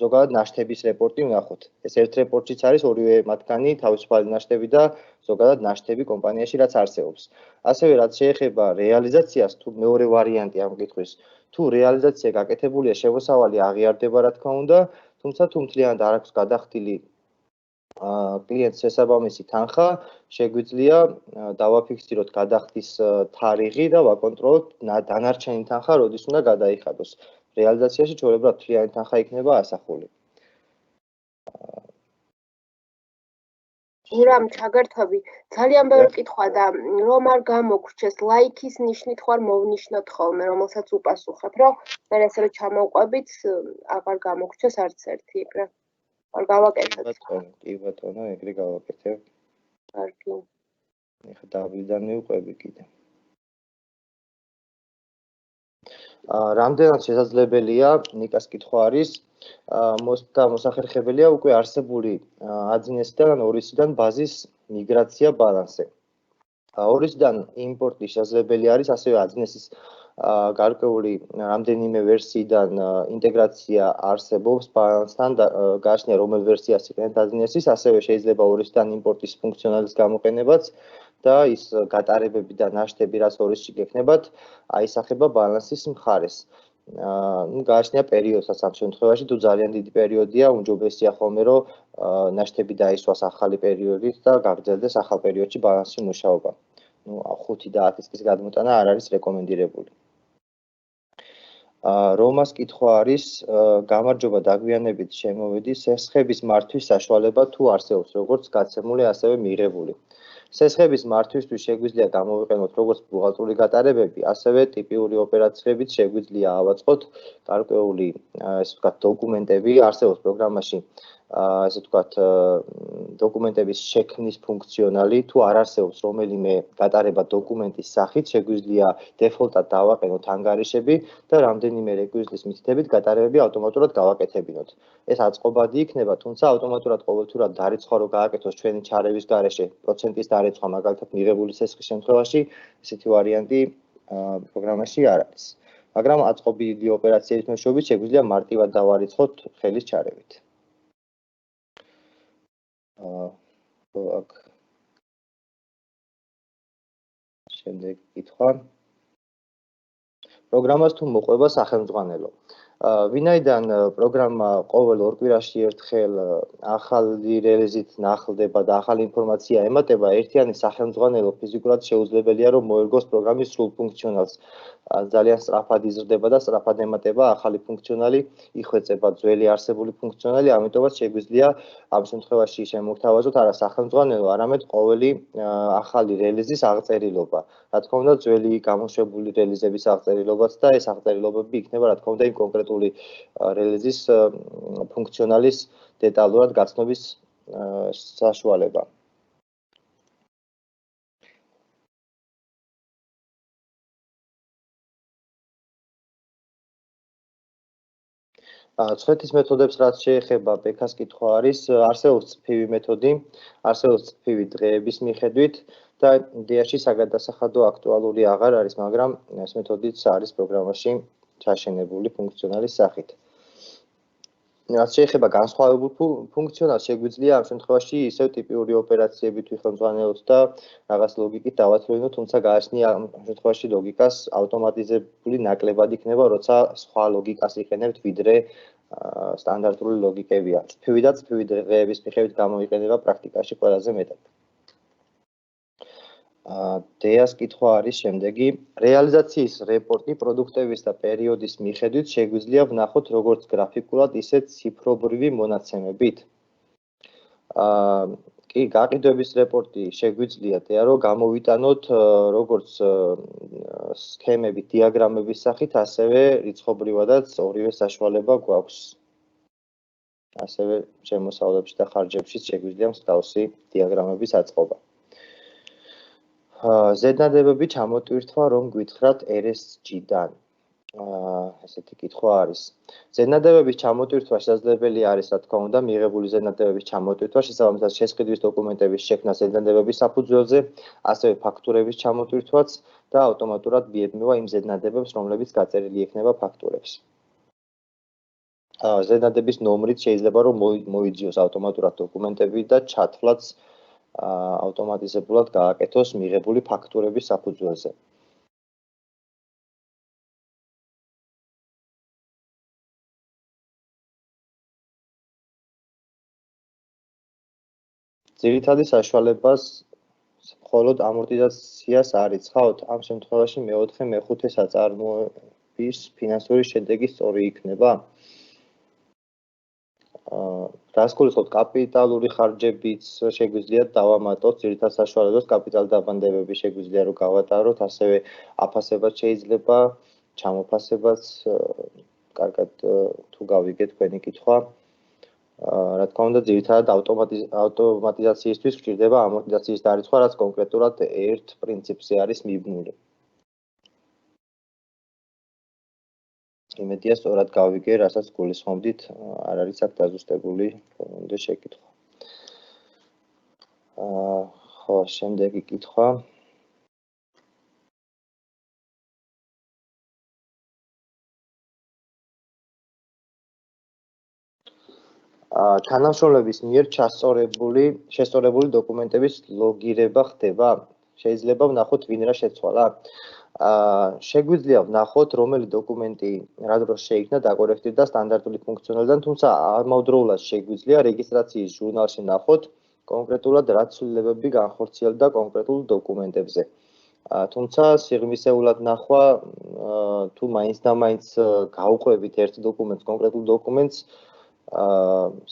ზოგადად ნაშთების რეპორტი ვნახოთ. ეს ერთ რეპორტშიც არის ორივე მათგანი თავისუფალი ნაშთები და ზოგადად ნაშთები კომპანიაში რაც არსებობს. ასევე რაც შეეხება რეალიზაციას, თუ მეორე ვარიანტი ამ კითხვის, თუ რეალიზაცია გაკეთებულია, შემოსავალი აღიარდება რა თქმა უნდა, თუმცა თუ მთლიანად არ აქვს გადახდილი კლიენტს შესაბამისი თანხა, შეგვიძლია დავაფიქსიროთ გადახდის თარიღი და ვაკონტროლოთ დანარჩენი თანხა როდის უნდა გადაიხადოს. რეალიზაციაში ჩვეულებრივად მთლიანი თანხა იქნება ასახული. გურამ ჩაგერთვები, ძალიან ბევრი კითხვა და რომ არ გამოგრჩეს ლაიქის ნიშნით ხარ მოვნიშნოთ ხოლმე, რომელსაც უპასუხებ, რომ მე ასევე ჩამოვყვებით, აღარ გამოგრჩეს არც ერთი ეგრე. არ გავაკეთებ. კი ბატონო, ეგრე გავაკეთებ. კარგი. ეხლა დაბლიდან მივყვები კიდე. რამდენად შესაძლებელია, ნიკას კითხვა არის, და მოსახერხებელია უკვე არსებული აძინესიდან ან ორისიდან ბაზის მიგრაცია ბალანსზე. ორისიდან იმპორტი შესაძლებელი არის, ასევე აძინესის გარკვეული რამდენიმე ვერსიიდან ინტეგრაცია არსებობს ბალანსთან გააჩნია რომელ ვერსიას იყენებთ აძინესის, ასევე შეიძლება ორისიდან იმპორტის ფუნქციონალის გამოყენებაც და ის გატარებები და ნაშთები, რაც ორისში გექნებათ, აისახება ბალანსის მხარეს. გააჩნია პერიოდსაც ამ შემთხვევაში, თუ ძალიან დიდი პერიოდია, უმჯობესია ხოლმე, რომ ნაშთები დაისვას ახალი პერიოდით და გაგრძელდეს ახალ პერიოდში ბალანსში მუშაობა. 5 და 10 წლის გადმოტანა არ არის რეკომენდირებული. რომას კითხვა არის, გამარჯობა, დაგვიანებით შემოვიდი, სესხების მართვის საშუალება თუ არსებობს, როგორც გაცემული, ასევე მიღებული. სესხების მართვისთვის შეგვიძლია გამოვიყენოთ როგორც ბუღალტრული გატარებები, ასევე ტიპიური ოპერაციებიც შეგვიძლია ავაწყოთ გარკვეული, ესე ვთქვათ, დოკუმენტები არსებობს პროგრამაში, ესე ვთქვათ, დოკუმენტების შექმნის ფუნქციონალი, თუ არ არსებობს რომელიმე გატარება დოკუმენტის სახით, შეგვიძლია დეფოლტად დავაყენოთ ანგარიშები და რამდენიმე რეკვიზიტის მითითებით გატარებები ავტომატურად გავაკეთებინოთ. ეს აწყობადი იქნება, თუმცა ავტომატურად ყოველთურად დარიცხვა რო გააკეთოს ჩვენი ჩარევის გარეშე, პროცენტის დარიცხვა, მაგალითად მიღებული სესხის შემთხვევაში, ესეთი ვარიანტი პროგრამაში არ არის. მაგრამ აწყობილი ოპერაციების მეშვეობით შეგვიძლია მარტივად დავარიცხოთ ხელის ჩარევით. აქ შემდეგ კითხვა. პროგრამას თუ მოყვება სახელმძღვანელო. ვინაიდან პროგრამა ყოველ 2 კვირაში ერთხელ ახალი რელიზით ნახლდება და ახალი ინფორმაცია ემატება, ერთიანი სახელმძღვანელო ფიზიკურად შეუძლებელია რომ მოერგოს პროგრამის სრულ ფუნქციონალს. ძალიან სწრაფად იზრდება და სწრაფად ემატება ახალი ფუნქციონალი, იხვეწება ძველი არსებული ფუნქციონალი, ამიტომაც შეგვიძლია ამ შემთხვევაში შემოგთავაზოთ არა სახელმძღვანელო, არამედ ყოველი ახალი რელიზის აღწერილობა. რა თქმა უნდა, ძველი გამოშვებული რელიზების აღწერილობაც და ეს აღწერილობები იქნება, რა თქმა უნდა, იმ კონკრეტული რელიზის ფუნქციონალის დეტალურად გაცნობის საშუალება. წვეთის მეთოდებს რაც შეეხება ბექას კითხვა არის არსებობს წფივი მეთოდი, არსებობს წფივი დღეების მიხედვით და იდეაში საგადასახადო აქტუალური აღარ არის, მაგრამ ეს მეთოდიც არის პროგრამაში ჩაშენებული ფუნქციონალის სახით. რაც შეეხება განსხვავებულ ფუნქციონალს, შეგვიძლია ამ შემთხვევაში ისევ ტიპიური ოპერაციებით ვიხელმძღვანელოთ და რაღაც ლოგიკით დავათვალინოთ, თუმცა გააჩნია ამ შემთხვევაში ლოგიკას ავტომატიზებული ნაკლებად იქნება, როცა სხვა ლოგიკას იყენებთ, ვიდრე სტანდარტული ლოგიკებია. წფივი და წფივი დღეების მიხედვით გამოიყენება პრაქტიკაში ყველაზე მეტად. დეას კითხვა არის შემდეგი. რეალიზაციის რეპორტი პროდუქტების და პერიოდის მიხედვით შეგვიძლია ვნახოთ როგორც გრაფიკულად, ისე ციფრობრივი მონაცემებით. კი, გაყიდვების რეპორტი შეგვიძლია რომ გამოვიტანოთ როგორც სქემები, დიაგრამების სახით, ასევე რიცხობრივადაც ორივე საშუალება გვაქვს. ასევე შემოსავლებში და ხარჯებში შეგვიძლია მსგავსი დიაგრამების აწყობა. ზედნადებები ჩამოტვირთვა რომ გვითხრათ RSG-დან. ესეთი კითხვა არის. ზედნადებების ჩამოტვირთვა შესაძლებელი არის, რა თქმა უნდა, მიღებული ზედნადებების ჩამოტვირთვა, შესაბამისად შესყიდვის დოკუმენტების შექმნა ზედნადებების საფუძველზე, ასევე ფაქტურების ჩამოტვირთვაც და ავტომატურად მიებმევა იმ ზედნადებებს, რომლებიც გაწერილი იქნება ფაქტურებს. ზედნადების ნომრით შეიძლება რომ მოიძიოს ავტომატურად დოკუმენტები და ჩათვლაც ავტომატიზებულად გააკეთოს მიღებული ფაქტურების საფუძველზე. ძირითადი საშუალებას მხოლოდ ამორტიზაციას არიცხავთ, ამ შემთხვევაში მე-4, მე-5 საწარმოების ფინანსური შედეგი სწორი იქნება. რას გულისხმობთ, კაპიტალური ხარჯებიც შეგვიძლია დავამატოთ, ძირითად საშუალებას კაპიტალ დაბანდებები შეგვიძლია რომ გავატაროთ, ასევე აფასებაც შეიძლება, ჩამოფასებაც, კარგად თუ გავიგეთ თქვენი კითხვა. რა თქმა უნდა, ძირითადად ავტომატიზაციისთვის გვჭირდება ამორტიზაციის დარიცხვა, რაც კონკრეტულად ერთ პრინციპზე არის მიბნული. იმედია სწორად გავიგე, რასაც გულისხმობდით, არ არის აქ დაზუსტებული ფორმამდე შეკითხვა. ხო, შემდეგი კითხვა. თანამშრომლების მიერ შესწორებული დოკუმენტების ლოგირება ხდება? შეიძლება ვნახოთ ვინ რა შეცვალა? შეგვიძლია ვნახოთ რომელი დოკუმენტი რა დროს შეიქმნა, დაკორექტირდა სტანდარტული ფუნქციონალიდან, თუმცა ამავდროულად შეგვიძლია რეგისტრაციის ჟურნალში ვნახოთ კონკრეტულად რა ცვლილებები განხორციელდა კონკრეტულ დოკუმენტებზე. თუმცა სიღრმისეულად ნახვა თუ მაინც და მაინც გავუყვებით ერთ დოკუმენტს, კონკრეტულ დოკუმენტს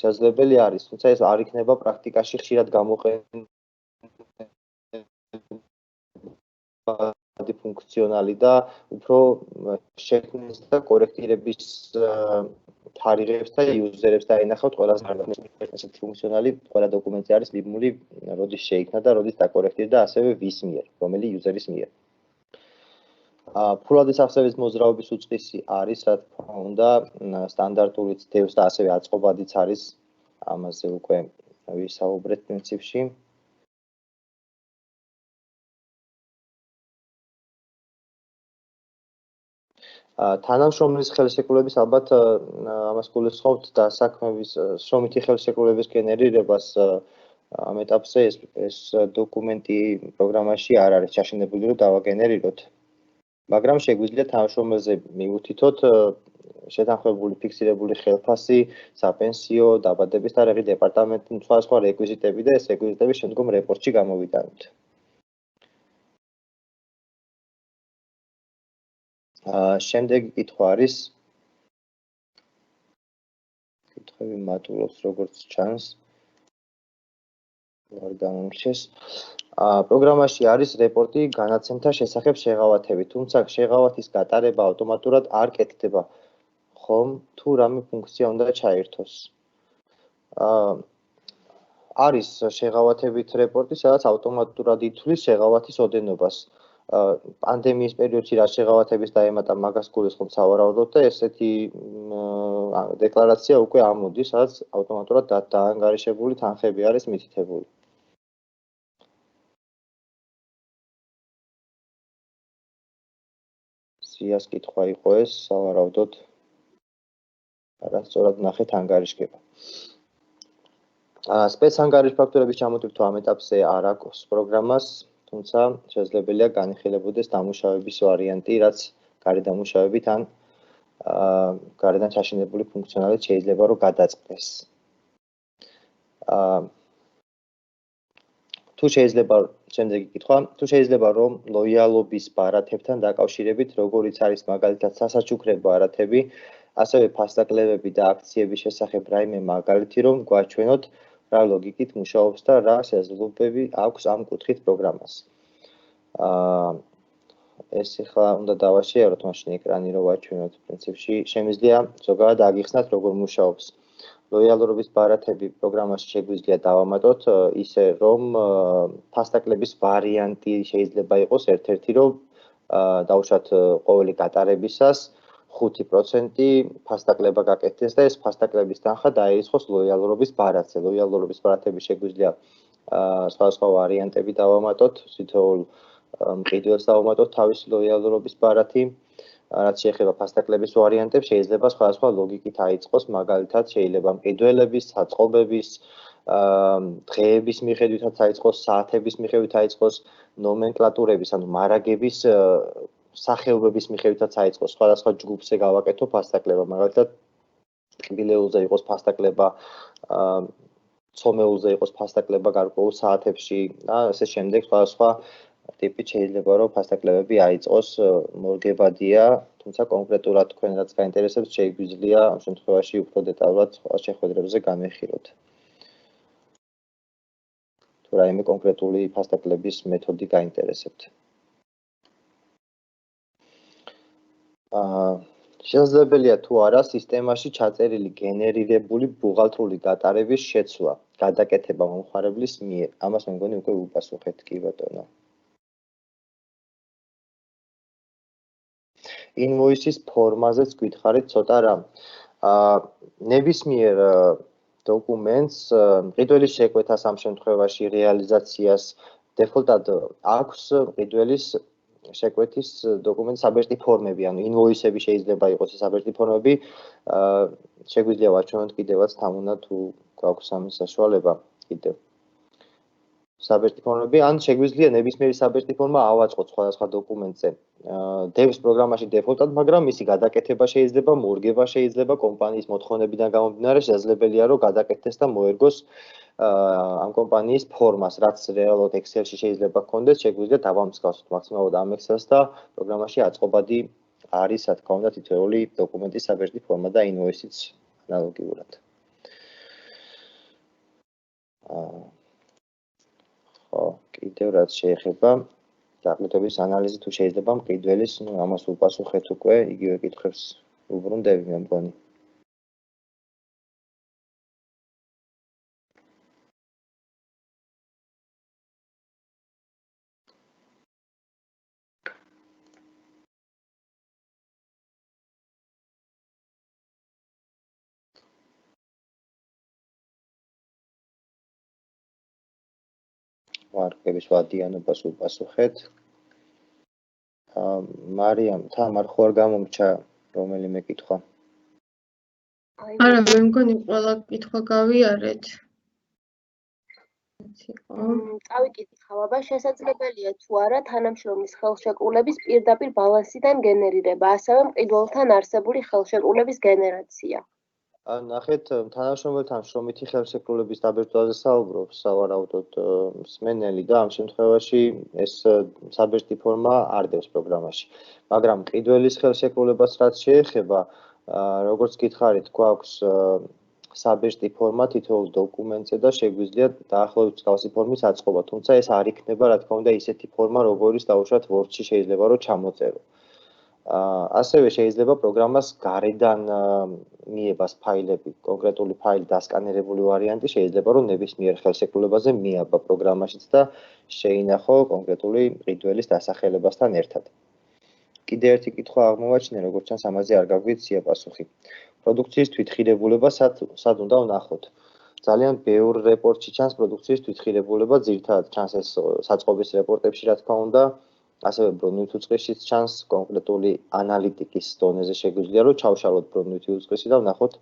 შესაძლებელი არის, თუმცა ეს არ იქნება პრაქტიკაში ხშირად გამოყენებული ფუნქციონალი და უფრო შექმნის და კორექტირების თარიღებს და იუზერებს დაინახავთ ყველაზე ესეთი ფუნქციონალი ყველა დოკუმენტზე არის მიბმული, როდის შეიქმნა და როდის დაკორექტირდა, ასევე ვის მიერ, რომელი იუზერის მიერ. ფულადის აღსების მოძრაობის უწყისი არის, რა თქმა უნდა, სტანდარტულიც დევს და ასევე აწყობადიც არის, ამაზე უკვე ვისაუბრეთ პრინციპში. თანამშრომლის ხელშეკრულების ალბათ ამას გულისხმობთ და საქმების შრომითი ხელშეკრულების გენერირებას ამ ეტაპზე ეს დოკუმენტი პროგრამაში არ არის ჩაშენებული, რომ დავაგენერიროთ. მაგრამ შეგვიძლია თანამშრომელზე მივუთითოთ შეთანხმებული ფიქსირებული ხელფასი, საპენსიო, დაბადების თარიღი, დეპარტამენტის სხვა რეკვიზიტები და ეს რეკვიზიტები შემდგომ რეპორტში გამოვიტანოთ. შემდეგი კითხვა არის კითხვები მატულობს როგორც ჩანს არ გამომრჩეს პროგრამაში არის რეპორტი განაცემთა შესახებ შეღავათებით, თუმცა შეღავათის გატარება ავტომატურად არ კეთდება, ხომ თუ რამე ფუნქცია უნდა ჩაერთოს. არის შეღავათებით რეპორტი, სადაც ავტომატურად ითვლის შეღავათის ოდენობას. პანდემიის პერიოდში რა შეღავათების დაემატა მაგას გულისხმობთ სავარაუდოდ და ესეთი დეკლარაცია უკვე ამოდის, სადაც ავტომატურად დაანგარიშებული თანხები არის მითითებული. სიას კითხვა იყო ეს, სავარაუდოდ არასწორად ნახეთ ანგარიშგება. სპეცანგარიშ ფაქტორების ჩამოტვირთვა ამ ეტაპზე არ აქვს პროგრამას, თუმცა შესაძლებელია განიხილებოდეს დამუშავების ვარიანტი, რაც გარე დამუშავებით ან გარედან ჩაშენებული ფუნქციონალით შეიძლება რომ გადაწყდეს. თუ შეიძლება რომ ლოიალობის ბარათებთან დაკავშირებით, როგორიც არის მაგალითად სასაჩუქრებო არათები, ასევე ფასდაკლებები და აქციების შესახებ რაიმე მაგალითი რომ გვაჩვენოთ რა ლოგიკით მუშაობს და რა შესაძლებლობები აქვს ამ კუთხით პროგრამას. ეს ახლა უნდა დავაშიაროთ მაშინ ეკრანი რომ ვაჩვენოთ პრინციპში შემიძლია ზოგადად აგიხსნათ როგორ მუშაობს. ლოიალურობის ბარათები პროგრამაში შეგვიძლია დავამატოთ ისე რომ ფასდაკლების ვარიანტი შეიძლება იყოს ერთ-ერთი რომ დავუშვათ ყოველი გატარებისას 5% ფასდაკლება გაკეთდეს და ეს ფასდაკლების თანხა დაერიცხოს ლოიალურობის ბარათზე. ლოიალურობის ბარათები შეგვიძლია სხვადასხვა ვარიანტები დავამატოთ, თითოეულ მყიდველს დავამატოთ თავისი ლოიალურობის ბარათი. რაც შეეხება ფასდაკლების ვარიანტებს, შეიძლება სხვადასხვა ლოგიკით აიწყოს, მაგალითად შეიძლება მყიდველების, საწყობების, დღეების მიხედვითაც აიწყოს, საათების მიხედვით აიწყოს, ნომენკლატურების, ანუ მარაგების სახეობების მიხედვითაც აიწყოს, სხვადასხვა ჯგუფზე გავაკეთო ფასდაკლება, მაგალითად ტკბილეულზე იყოს ფასდაკლება, ცომეულზე იყოს ფასდაკლება გარკვეულ საათებში და ასე შემდეგ სხვადასხვა ტიპით შეიძლება რომ ფასდაკლებები აიწყოს მორგებადია, თუმცა კონკრეტულად თქვენ რაც გაინტერესებს შეგვიძლია ამ შემთხვევაში უფრო დეტალურად შეხვედრებზე განვიხილოთ. თუ რაიმე კონკრეტული ფასდაკლების მეთოდი გაინტერესებთ. შესაძლებელია თუ არა სისტემაში ჩაწერილი გენერირებული ბუღალტრული გატარების შეცვლა, გადაკეთება მომხმარებლის მიერ. ამას მე მგონი უკვე ვუპასუხეთ, კი ბატონო. ინვოისის ფორმაზეც გითხარით ცოტა რამ. ნებისმიერ დოკუმენტს მყიდველის შეკვეთას ამ შემთხვევაში რეალიზაციას დეფოლტად აქვს მყიდველის შეკვეთის დოკუმენტის საბეჭდი ფორმები, ანუ ინვოისები შეიძლება იყოს ეს საბეჭდი ფორმები. შეგვიძლია ვაჩვენოთ კიდევაც თამუნა თუ გვაქვს ამის საშუალება კიდევ. საბეჭდი ფორმები, ან შეგვიძლია ნებისმიერი საბეჭდი ფორმა ავაწყოთ სხვადასხვა დოკუმენტზე. devs პროგრამაში დეფოლტად, მაგრამ მისი გადაკეთება შეიძლება, მორგება შეიძლება კომპანიის მოთხოვნებიდან გამომდინარე, შესაძლებელია რომ გადაკეთდეს და მოერგოს ამ კომპანიის ფორმას, რაც რეალურად Excel-ში შეიძლება გქონდეს, შეგვიძლია დავამსგავსოთ მაქსიმალურად ამ Excel-ს და პროგრამაში აწყობადი არის, რა თქმა უნდა, თითოეული დოკუმენტის საბეჭდი ფორმა და ინვოისიც ანალოგიურად. ხო, კიდევ რაც შეეხება დაყრდნობის ანალიზი თუ შეიძლება მყიდველის, ამას ვუპასუხეთ უკვე, იგივე კითხვებს ვუბრუნდები მე მგონი. მარკების ვადიანობას ვუპასუხეთ. მარიამ, თამარ ხო არ გამომრჩა რომელიმე კითხვა? არა, მე მგონი ყველა კითხვა გავიარეთ. წავიკითხე ხავაბა, შესაძლებელია თუ არა თანამშრომლის ხელშეკრულების პირდაპირ ბალანსიდან გენერირება, ასევე მყიდველთან არსებული ხელშეკრულების გენერაცია. ნახეთ, თანამშრომელთან შრომითი ხელშეკრულების დაბეჭდვაზე საუბრობს სავარაუდოდ მსმენელი და ამ შემთხვევაში ეს საბეჭდი ფორმა არ დევს პროგრამაში. მაგრამ მყიდველის ხელშეკრულებას რაც შეეხება, როგორც გითხარით, გვაქვს საბეჭდი ფორმა თითოეულ დოკუმენტზე და შეგვიძლია დაახლოებით მსგავსი ფორმის აწყობა, თუმცა ეს არ იქნება, რა თქმა უნდა, ისეთი ფორმა, როგორიც დავუშვათ Word-ში შეიძლება რომ ჩამოწერო. ასევე შეიძლება პროგრამას გარედან მიებას ფაილები, კონკრეტული ფაილი დასკანერებული ვარიანტი შეიძლება რომ ნებისმიერ ხელშეკრულებაზე მიაბა პროგრამაშიც და შეინახო კონკრეტული მყიდველის დასახელებასთან ერთად. კიდევ ერთი კითხვა აღმოვაჩინე, როგორც ჩანს ამაზე არ გაგვიცია პასუხი. პროდუქციის თვითღირებულება სად უნდა ვნახოთ. ძალიან ბევრ რეპორტში ჩანს პროდუქციის თვითღირებულება, ძირითადად ჩანს ეს საწყობის რეპორტებში, რა თქმა უნდა, ასევე ბრუნვითი უწყიშიც ჩანს კონკრეტული ანალიტიკის დონეზე შეგვიძლია რომ ჩავშალოთ ბრუნვითი უწყისი და ვნახოთ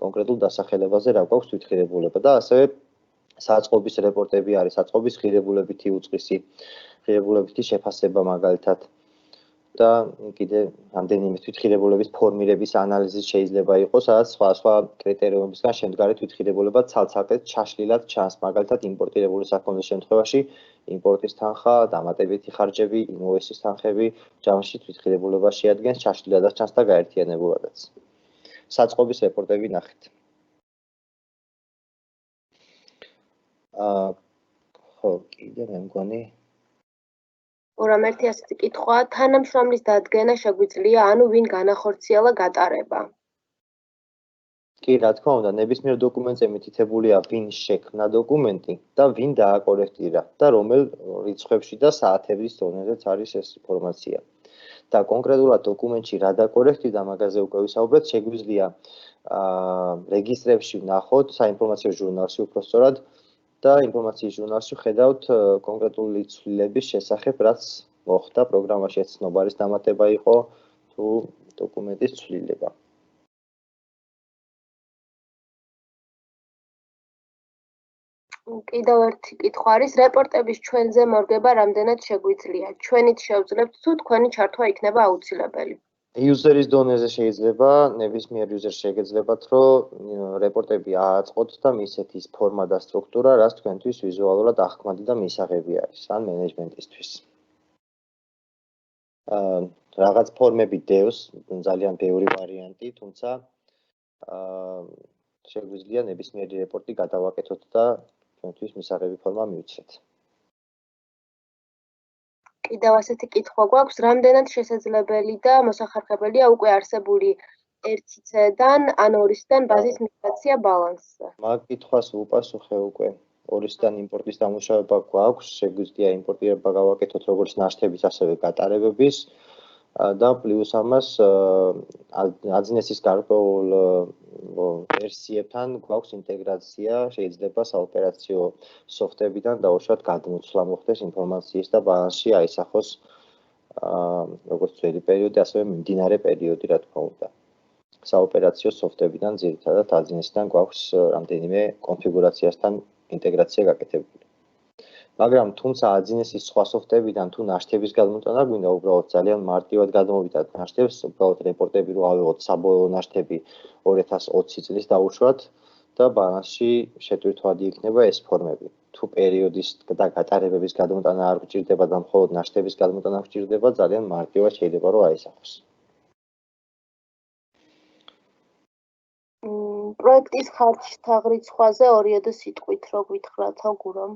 კონკრეტულ დასახელებაზე რა გვაქვს თვითღირებულება და ასევე საწყობის რეპორტები არის, საწყობის ღირებულებითი უწყისი, ღირებულებითი შეფასება მაგალითად და კიდე რამდენიმე თვითღირებულების ფორმირების ანალიზი შეიძლება იყოს, სადაც სხვა კრიტერიუმებისგან შემდგარი თვითღირებულება ცალ-ცალკე ჩაშლილად ჩანს, მაგალითად იმპორტირებული საქონლის შემთხვევაში იმპორტის თანხა, დამატებითი ხარჯები, ინვოისის თანხები ჯამში თვითღირებულებას შეადგენს, ჩაშლილადაც ჩანს და გაერთიანებულადაც. საწყობის რეპორტები ნახეთ. ხო, კიდე მე მგონი ორამერთი ასეთი კითხვა, თანამშრომლის დადგენა შეგვიძლია, ანუ ვინ განახორციელა გატარება? კი, რა თქმა უნდა, ნებისმიერ დოკუმენტზე მითითებულია ვინ შექმნა დოკუმენტი და ვინ დააკორექტირა და რომელ რიცხვებში და საათების დონეზეც არის ეს ინფორმაცია. და კონკრეტულად დოკუმენტში რა დაკორექტირდა, მაგაზე უკვე ვისაუბრეთ, შეგვიძლია რეგისტრებში ვნახოთ, საინფორმაციო ჟურნალში უпростоრად და ინფორმაციის ჟურნალში ხედავთ კონკრეტული ცვლილების შესახებ, რაც მოხდა პროგრამაში, ეს ცნობარის დამატება იყო თუ დოკუმენტის ცვლილება. კიდევ ერთი კითხვა არის, რეპორტების ჩვენზე მორგება რამდენად შეგვიძლია? ჩვენით შევძლებთ თუ თქვენი ჩართვა იქნება აუცილებელი? იუზერის დონეზე შეიძლება, ნებისმიერ იუზერს შეგეძლებათ, რომ რეპორტები ააწყოთ და მისცეთ ის ფორმა და სტრუქტურა, რაც თქვენთვის ვიზუალურად ახმადი და მისაღები არის, ან მენეჯმენტისთვის. რაღაც ფორმები დევს, ძალიან ბევრი ვარიანტი, თუმცა შეგვიძლია ნებისმიერი რეპორტი გადავაკეთოთ და თქვენთვის მისაღები ფორმა მივცეთ. კიდევ ასეთი კითხვა გვაქვს, რამდენად შესაძლებელი და მოსახერხებელია უკვე არსებული 1C-დან ან 2C-დან ბაზის მიგრაცია ბალანსზე? მაგ კითხვას უპასუხე უკვე. 2C-დან იმპორტის დამუშავება გვაქვს, შეგვიძლია იმპორტირება გავაკეთოთ როგორც ნაშთების, ასევე გატარებების და პლუს ამას აძნესის გარკვეულ ვერსიებთან გვაქვს ინტეგრაცია, შეიძლება საოპერაციო სოფტებიდან დაუშვათ გადმოცვლა მოხდეს ინფორმაციის და ბალანსში აისახოს როგორც ძველი პერიოდი, ასევე მიმდინარე პერიოდი, რა თქმა უნდა. საოპერაციო სოფტებიდან ძირითადად აძნესიდან გვაქვს რამდენიმე კონფიგურაციასთან ინტეგრაცია გაკეთებული. მაგრამ თუმცა აძინესის სხვა სოფტებიდან თუ ნაშთების გადმოტანა გვინდა, უბრალოდ ძალიან მარტივად გადმოვიდათ ნაშთებს, უბრალოდ რეპორტები რო ავიღოთ საბოლოო ნაშთები 2020 წლის დაუშვათ და ბალანსში შეტვირთვადი იქნება ეს ფორმები. თუ პერიოდის და გატარებების გადმოტანა არ გვჭირდება და მხოლოდ ნაშთების გადმოტანა გვჭირდება, ძალიან მარტივად შეიძლება რომ აისახოს. პროექტის ხარჯთა რიცხვაზე 2 სიტყვით რო გითხრათ, გურამ.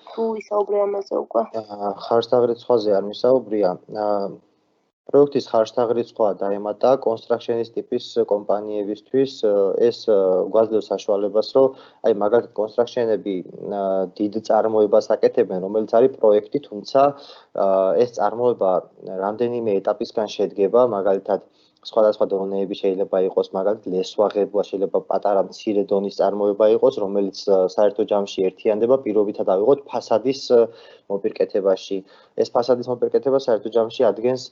თუ ისაუბრე ამაზე უკვე? ხარჯთა რიცხვაზე არ მისაუბრია. პროექტის ხარჯთა რიცხვი დაემატა კონსტრაქშენის ტიპის კომპანიებისთვის, ეს გვაძლევს საშუალებას, რომ აი მაგალითად კონსტრაქშენები დიდ წარმოებას აკეთებენ, რომელიც არის პროექტი, თუმცა ეს წარმოება რამდენიმე ეტაპისგან შედგება, მაგალითად სხვადასხვა დონეები შეიძლება იყოს, მაგალითად ლესვაღება, შეიძლება პატარა მცირე დონის წარმოება იყოს, რომელიც საერთო ჯამში ერთიანდება, პირობითად ავიღოთ ფასადის მოპირკეთებაში. ეს ფასადის მოპირკეთება საერთო ჯამში ადგენს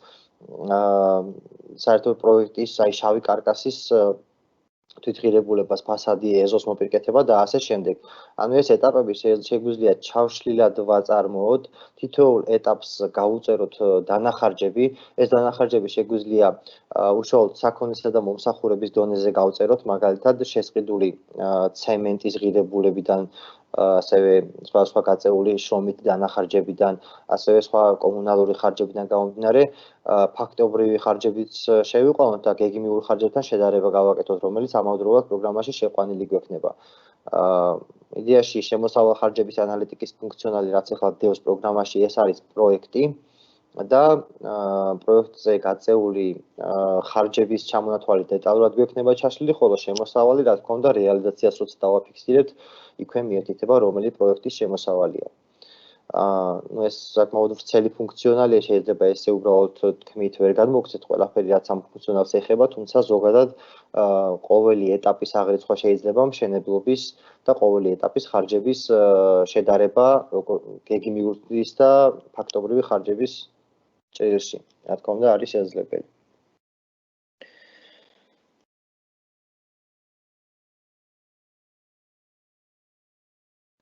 საერთო პროექტის, აი შავი კარკასის თვითღირებულებას, ფასადი, ეზოს მოპირკეთება და ასე შემდეგ. ანუ ეს ეტაპები შეგვიძლია ჩავშლილად ვაწარმოოთ, თითოეულ ეტაპს გავუწეროთ დანახარჯები, ეს დანახარჯები შეგვიძლია უშუალოდ საქონლისა და მომსახურების დონეზე გავწეროთ, მაგალითად შესყიდული ცემენტის ღირებულებიდან, ასევე სხვა გაწეული შრომითი დანახარჯებიდან, ასევე სხვა კომუნალური ხარჯებიდან გამომდინარე, ფაქტობრივი ხარჯებიც შევიყვანოთ და გეგმიური ხარჯებთან შედარება გავაკეთოთ, რომელიც ამავდროულად პროგრამაში შეყვანილი გვექნება. იდეაში შემოსავალ ხარჯების ანალიტიკის ფუნქციონალი, რაც ახლა დევს პროგრამაში, ეს არის პროექტი და პროექტზე გაწეული ხარჯების ჩამონათვალი დეტალურად გვექნება ჩაშლილი, ხოლო შემოსავალი, რა თქმა უნდა, რეალიზაციას როცა დავაფიქსირებთ, იქვე მიერთითება რომელი პროექტის შემოსავალია. ну ეს საკმაოდ ვრცელი ფუნქციონალია, შეიძლება ესე უბრალოდ თქმით ვერ გადმოგცეთ ყველაფერი, რაც ამ ფუნქციონალს ეხება, თუმცა ზოგადად ყოველი ეტაპის აღრიცხვა შეიძლება მშენებლობის და ყოველი ეტაპის ხარჯების შედარება გეგმის და ფაქტობრივი ხარჯების ჭრილში. რა თქმა უნდა, არის შესაძლებელი.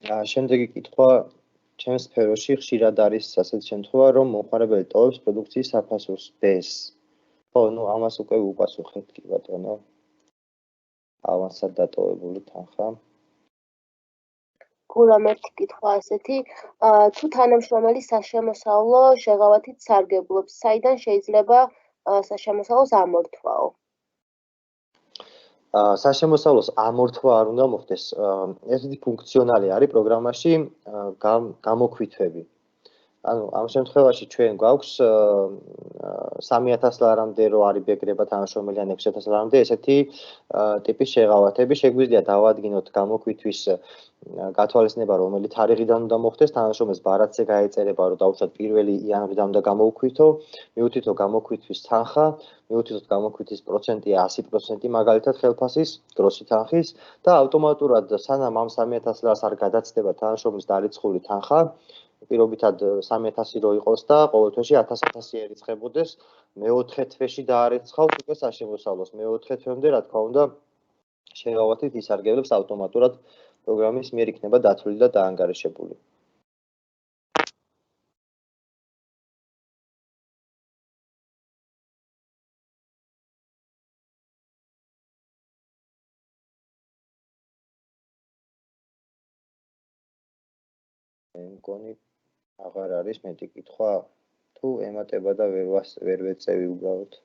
შემდეგი კითხვა ჩემს სფეროში ხშირად არის ასეთი შემთხვევა, რომ მომხმარებელი ტოვებს პროდუქციის საფასურს B-ს. ხო, ну ამას უკვე უპასუხეთ კი ბატონო. ავანსად დატოვებული თანხა. გურამ ერთი კითხვა ასეთი, თუ თანამშრომელი საშემოსავლო შეღავათით სარგებლობს, საიდან შეიძლება საშემოსავლოს ამორთვაო? საშემოსავლოს ამორთვა არ უნდა მოხდეს. ერთი ფუნქციონალი არის პროგრამაში გამოქვითვები. ანუ ამ შემთხვევაში ჩვენ გვაქვს 3000 ლარამდე რო არის ბეგრება თანამშრომელი ან 6000 ლარამდე ესეთი ტიპის შეღავათები შეგვიძლია დავადგინოთ გამოქვითვის გათვალისწინება რომელი თარიღიდან უნდა მოხდეს თანამშრომელს ბარათზე გაეწერება რომ დაუშვათ 1 იანვრიდან უნდა გამოვქვითო მივუთითო გამოქვითვის თანხა მივუთითოთ გამოქვითვის პროცენტია 100% მაგალითად ხელფასის გროსი თანხის და ავტომატურად სანამ ამ 3000 ლარს არ გადაცდება თანამშრომლის დარიცხული თანხა პირობითად 3000 რო იყოს და ყოველ თვეში 1000 ერიცხებოდეს მეოთხე თვეში დაარიცხავს უკვე საშემოსავლოს მეოთხე თვემდე რა თქმა უნდა შეღავათით ისარგებლებს ავტომატურად პროგრამის მიერ იქნება დათვლილი და დაანგარიშებული. მგონი აღარ არის მეტი კითხვა თუ ემატება და ვერ ვეწევი უბრალოდ.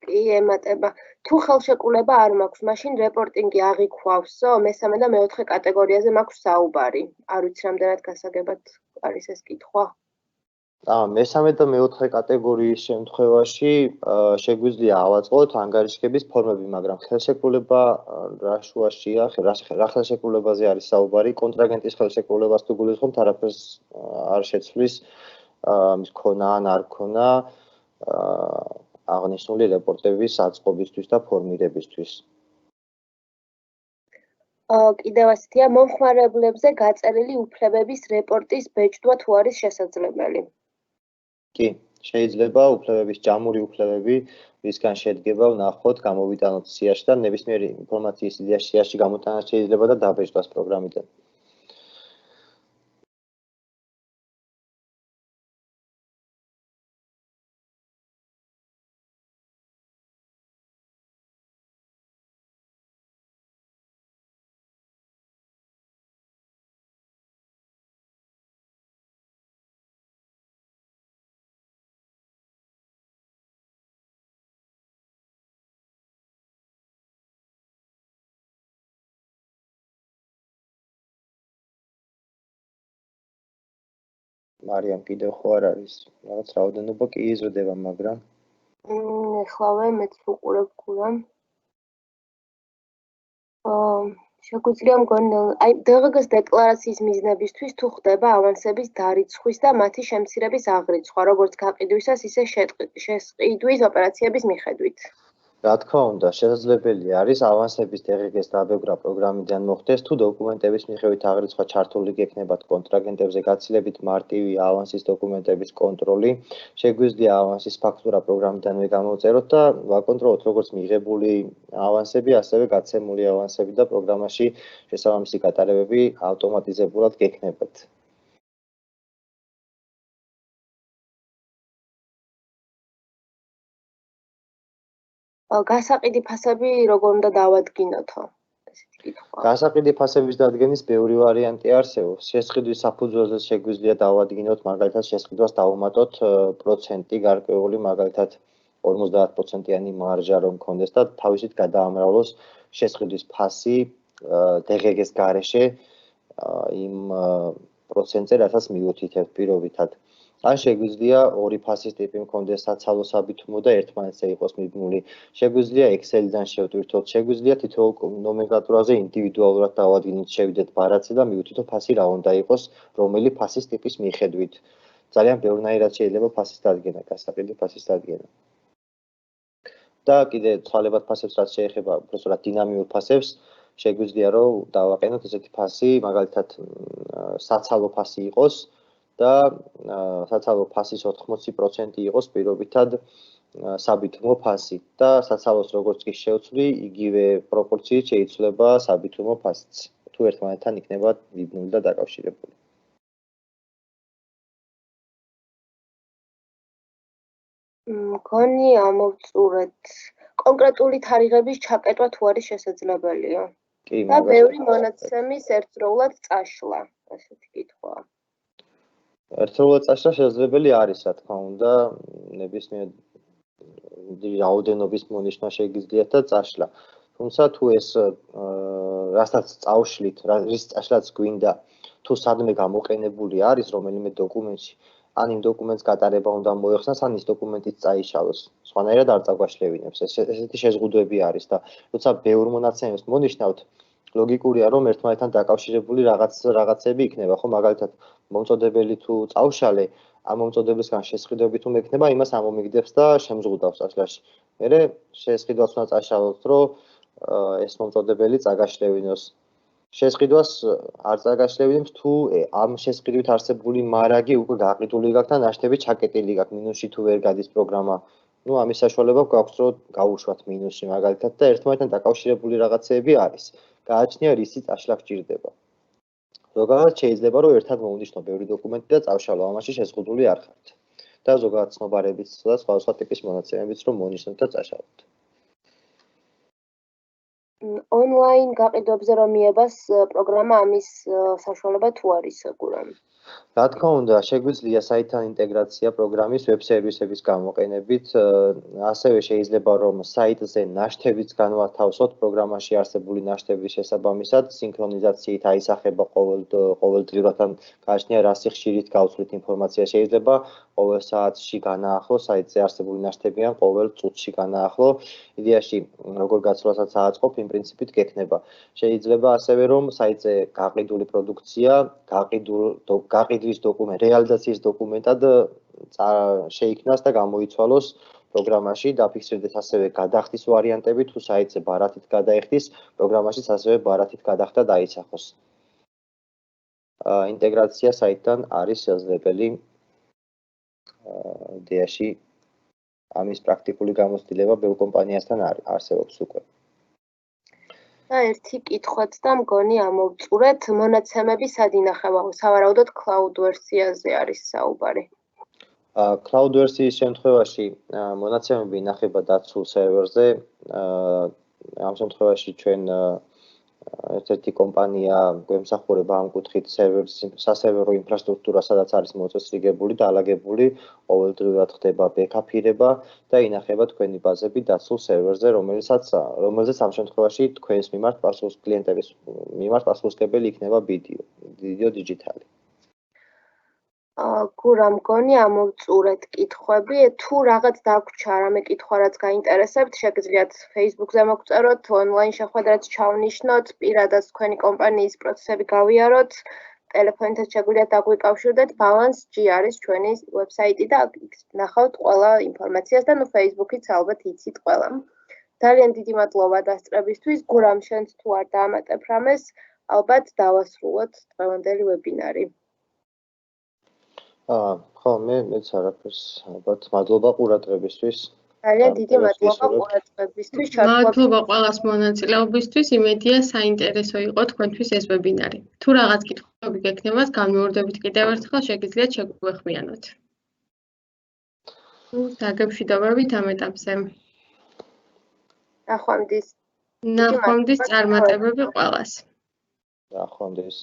კი, ემატება. თუ ხელშეკრულება არ მაქვს, მაშინ რეპორტინგი აღიქვავსო, მესამე და მეოთხე კატეგორიაზე მაქვს საუბარი. არ ვიცი რამდენად გასაგებად არის ეს კითხვა. მესამე და მეოთხე კატეგორიის შემთხვევაში შეგვიძლია ავაწყოთ ანგარიშგების ფორმები, მაგრამ ხელშეკრულება რა შუაშია, რა ხელშეკრულებაზე არის საუბარი, კონტრაგენტის ხელშეკრულებას თუ გულისხმობთ, არაფერს არ შეცვლის მის ქონა ან არ ქონა აღნიშნული რეპორტების აწყობისთვის და ფორმირებისთვის. კიდევ ასეთია, მომხმარებლებზე გაწერილი უფლებების რეპორტის ბეჭდვა თუ არის შესაძლებელი? კი, შეიძლება უფლებების ჯამური უფლებები, რისგან შედგება, ვნახოთ, გამოვიტანოთ სიაში და ნებისმიერი ინფორმაციის სიაში გამოტანა შეიძლება და დაბეჭდვას პროგრამიდან. მარიამ კიდევ ხო არ არის რაღაც რაოდენობა კი იზრდება მაგრამ ეხლავე მეც ვუყურებ გურამ შეგვიძლია მგონი აი დღგ-ს დეკლარაციის მიზნებისთვის თუ ხდება ავანსების დარიცხვის და მათი შემცირების აღრიცხვა როგორც გაყიდვისას ისე შესყიდვის ოპერაციების მიხედვით რა თქმა უნდა, შესაძლებელი არის ავანსების დღგ-ს დაბეჭდა პროგრამიდან მოხდეს, თუ დოკუმენტების მიხედვით აღრიცხვა ჩართული გექნებათ კონტრაგენტებზე გაცილებით მარტივი ავანსის დოკუმენტების კონტროლი. შეგვიძლია ავანსის ფაქტურა პროგრამიდანვე გამოვწეროთ და ვაკონტროლოთ როგორც მიღებული ავანსები, ასევე გაცემული ავანსები და პროგრამაში შესაბამისი გატარებები ავტომატიზებულად გექნებათ. გასაყიდი ფასები როგორ უნდა დავადგინოთო? ესეთი კითხვა. გასაყიდი ფასების დადგენის ბევრი ვარიანტი არსებობს. შესყიდვის საფუძველზე შეგვიძლია დავადგინოთ, მაგალითად, შესყიდვას დავუმატოთ პროცენტი გარკვეული, მაგალითად 50%-იანი მარჟა რომ გქონდეს და თავისით გადაამრავლოს შესყიდვის ფასი დღგ-ს გარეშე იმ პროცენტზე, რასაც მივუთითებთ პირობითად. ან შეგვიძლია ორი ფასის ტიპი მქონდეს საცალო საბითუმო და ერთმანეთზე იყოს მიბმული. შეგვიძლია Excel-დან შევტვირთოთ, შეგვიძლია თითოეულ ნომენკლატურაზე ინდივიდუალურად დავადგინოთ, შევიდეთ ბარათზე და მივუთითო ფასი რა უნდა იყოს, რომელი ფასის ტიპის მიხედვით. ძალიან ბევრნაირად შეიძლება ფასის დადგენა, გასაყიდო ფასის დადგენა. და კიდე ცვალებად ფასებს რაც შეეხება უბრალოდ დინამიურ ფასებს, შეგვიძლია რომ დავაყენოთ ესეთი ფასი, მაგალითად საცალო ფასი იყოს და საცალო ფასის 80% იყოს პირობითად საბითუმო ფასი და საცალოს როგორც კი შევცვლი, იგივე პროპორციით შეიცვლება საბითუმო ფასიც. თუ ერთმანეთთან იქნება მიბმული და დაკავშირებული. მგონი ამოვწურეთ კონკრეტული თარიღების ჩაკეტვა თუ არის შესაძლებელია. კი, და ბევრი მონაცემის ერთდროულად წაშლა, ასეთი კითხვაა. ერთდროულად წაშლა შესაძლებელი არის, რა თქმა უნდა, ნებისმიერ რაოდენობის მონიშნა შეგიძლიათ და წაშლა. თუმცა თუ ეს რასაც წავშლით, რის წაშლაც გვინდა, თუ სადმე გამოყენებული არის რომელიმე დოკუმენტში, ან იმ დოკუმენტს გატარება უნდა მოეხსნას, ან ის დოკუმენტიც წაიშალოს. სხვანაირად არ წაგვაშლევინებს. ესეთი შეზღუდვები არის და როცა ბევრ მონაცემებს მონიშნავთ, ლოგიკურია რომ ერთმანეთთან დაკავშირებული რაღაცები იქნება, ხო, მაგალითად, მომწოდებელი თუ წავშალე, ამ მომწოდებისგან შესყიდვები თუ მექნება, იმას ამომიგდებს და შემზღუდავს წაშლაში. მერე შესყიდვას უნდა წაშალოთ, რომ ეს მომწოდებელი წაგაშლევინოს. შესყიდვას არ წაგაშლევინებს თუ ამ შესყიდვით არსებული მარაგი უკვე გაყიდული გაქვთ და ნაშთები ჩაკეტილი გაქვთ, მინუსში თუ ვერ გადის პროგრამა. ნუ ამის საშუალება გვაქვს, რომ გავუშვათ მინუსში მაგალითად და ერთმანეთთან დაკავშირებული რაღაცეები არის. გააჩნია რისი წაშლა გჭირდება. ზოგადად შეიძლება რომ ერთად მოვუნიშნო ბევრი დოკუმენტი და წავშალო, ამაში შეზღუდული არ ხართ. და ზოგადად ცნობარებიც და სხვა ტიპის მონაცემებიც რომ მონიშნოთ და წაშალოთ. ონლაინ გაყიდვებზე რომ მიებას პროგრამა ამის საშუალება თუ არის გურამ? რა თქმა უნდა, შეგვიძლია საიტთან ინტეგრაცია პროგრამის ვებ სერვისების გამოყენებით, ასევე შეიძლება რომ საიტზე ნაშთებიც განვათავსოთ პროგრამაში არსებული ნაშთების შესაბამისად, სინქრონიზაციით აისახება ყოველდღიურად ან გააჩნია რა სიხშირით გავცვლით ინფორმაცია, შეიძლება ყოველ საათში განაახლო საიტზე არსებული ნაშთები ან ყოველ წუთში განაახლო. იდეაში როგორ გაცვლასაც ააწყობ, იმ პრინციპით გექნება. შეიძლება ასევე რომ საიტზე გაყიდული პროდუქცია, გაყიდვის დოკუმენტი, რეალიზაციის დოკუმენტად შეიქმნას და გამოიცვალოს პროგრამაში, დაფიქსირდეს ასევე გადახდის ვარიანტები, თუ საიტზე ბარათით გადაიხდის, პროგრამაშიც ასევე ბარათით გადახდა დაისახოს. ინტეგრაცია საიტთან არის შესაძლებელი. იდეაში ამის პრაქტიკული გამოცდილება ბევრ კომპანიასთან არსებობს უკვე. და ერთი კითხვაც და მგონი ამოვწურეთ, მონაცემები სად ინახება? სავარაუდოდ cloud ვერსიაზე არის საუბარი. Cloud ვერსიის შემთხვევაში მონაცემები ინახება დაცულ სერვერზე. ამ შემთხვევაში ჩვენ ერთ-ერთი კომპანია გვემსახურება ამ კუთხით სასერვერო ინფრასტრუქტურა, სადაც არის მოწესრიგებული და ალაგებული, ყოველდღიურად ხდება ბექაფირება და ინახება თქვენი ბაზები დაცულ სერვერზე, რომელზეც ამ შემთხვევაში თქვენს მიმართ კლიენტების მიმართ პასუხისმგებელი იქნება ვიდეო დიჯიტალი. გურა მგონი ამოვწურეთ კითხვები, თუ რაღაც დაგვრჩა რამე კითხვა რაც გაინტერესებთ, შეგიძლიათ Facebook-ზე მოგწეროთ, ონლაინ შეხვედრაც ჩავნიშნოთ, პირადად თქვენი კომპანიის პროცესები გავიაროთ, ტელეფონითაც შეგვიძლიათ დაგვიკავშირდეთ, Balance.g არის ჩვენი ვებსაიტი და ნახავთ ყველა ინფორმაციას და ნუ Facebook-იც ალბათ იცით ყველა. ძალიან დიდი მადლობა დასწრებისთვის, გურამ შენც თუ არ დაამატებ რამეს, ალბათ დავასრულოთ დღევანდელი ვებინარი. ხო, მეც არაფერს, ალბათ მადლობა ყურადღებისთვის. ძალიან დიდი მადლობა ყურადღებისთვის. მადლობა ყველას მონაწილეობისთვის. იმედია საინტერესო იყო თქვენთვის ეს ვებინარი. თუ რაღაც კითხვები გექნებათ, განმეორდებით კიდევ ერთხელ შეგიძლიათ შეგვეხმიანოთ. დაგემშვიდობებით ამ ეტაპზე. ნახვამდის. ნახვამდის წარმატებები ყველას. ნახვამდის.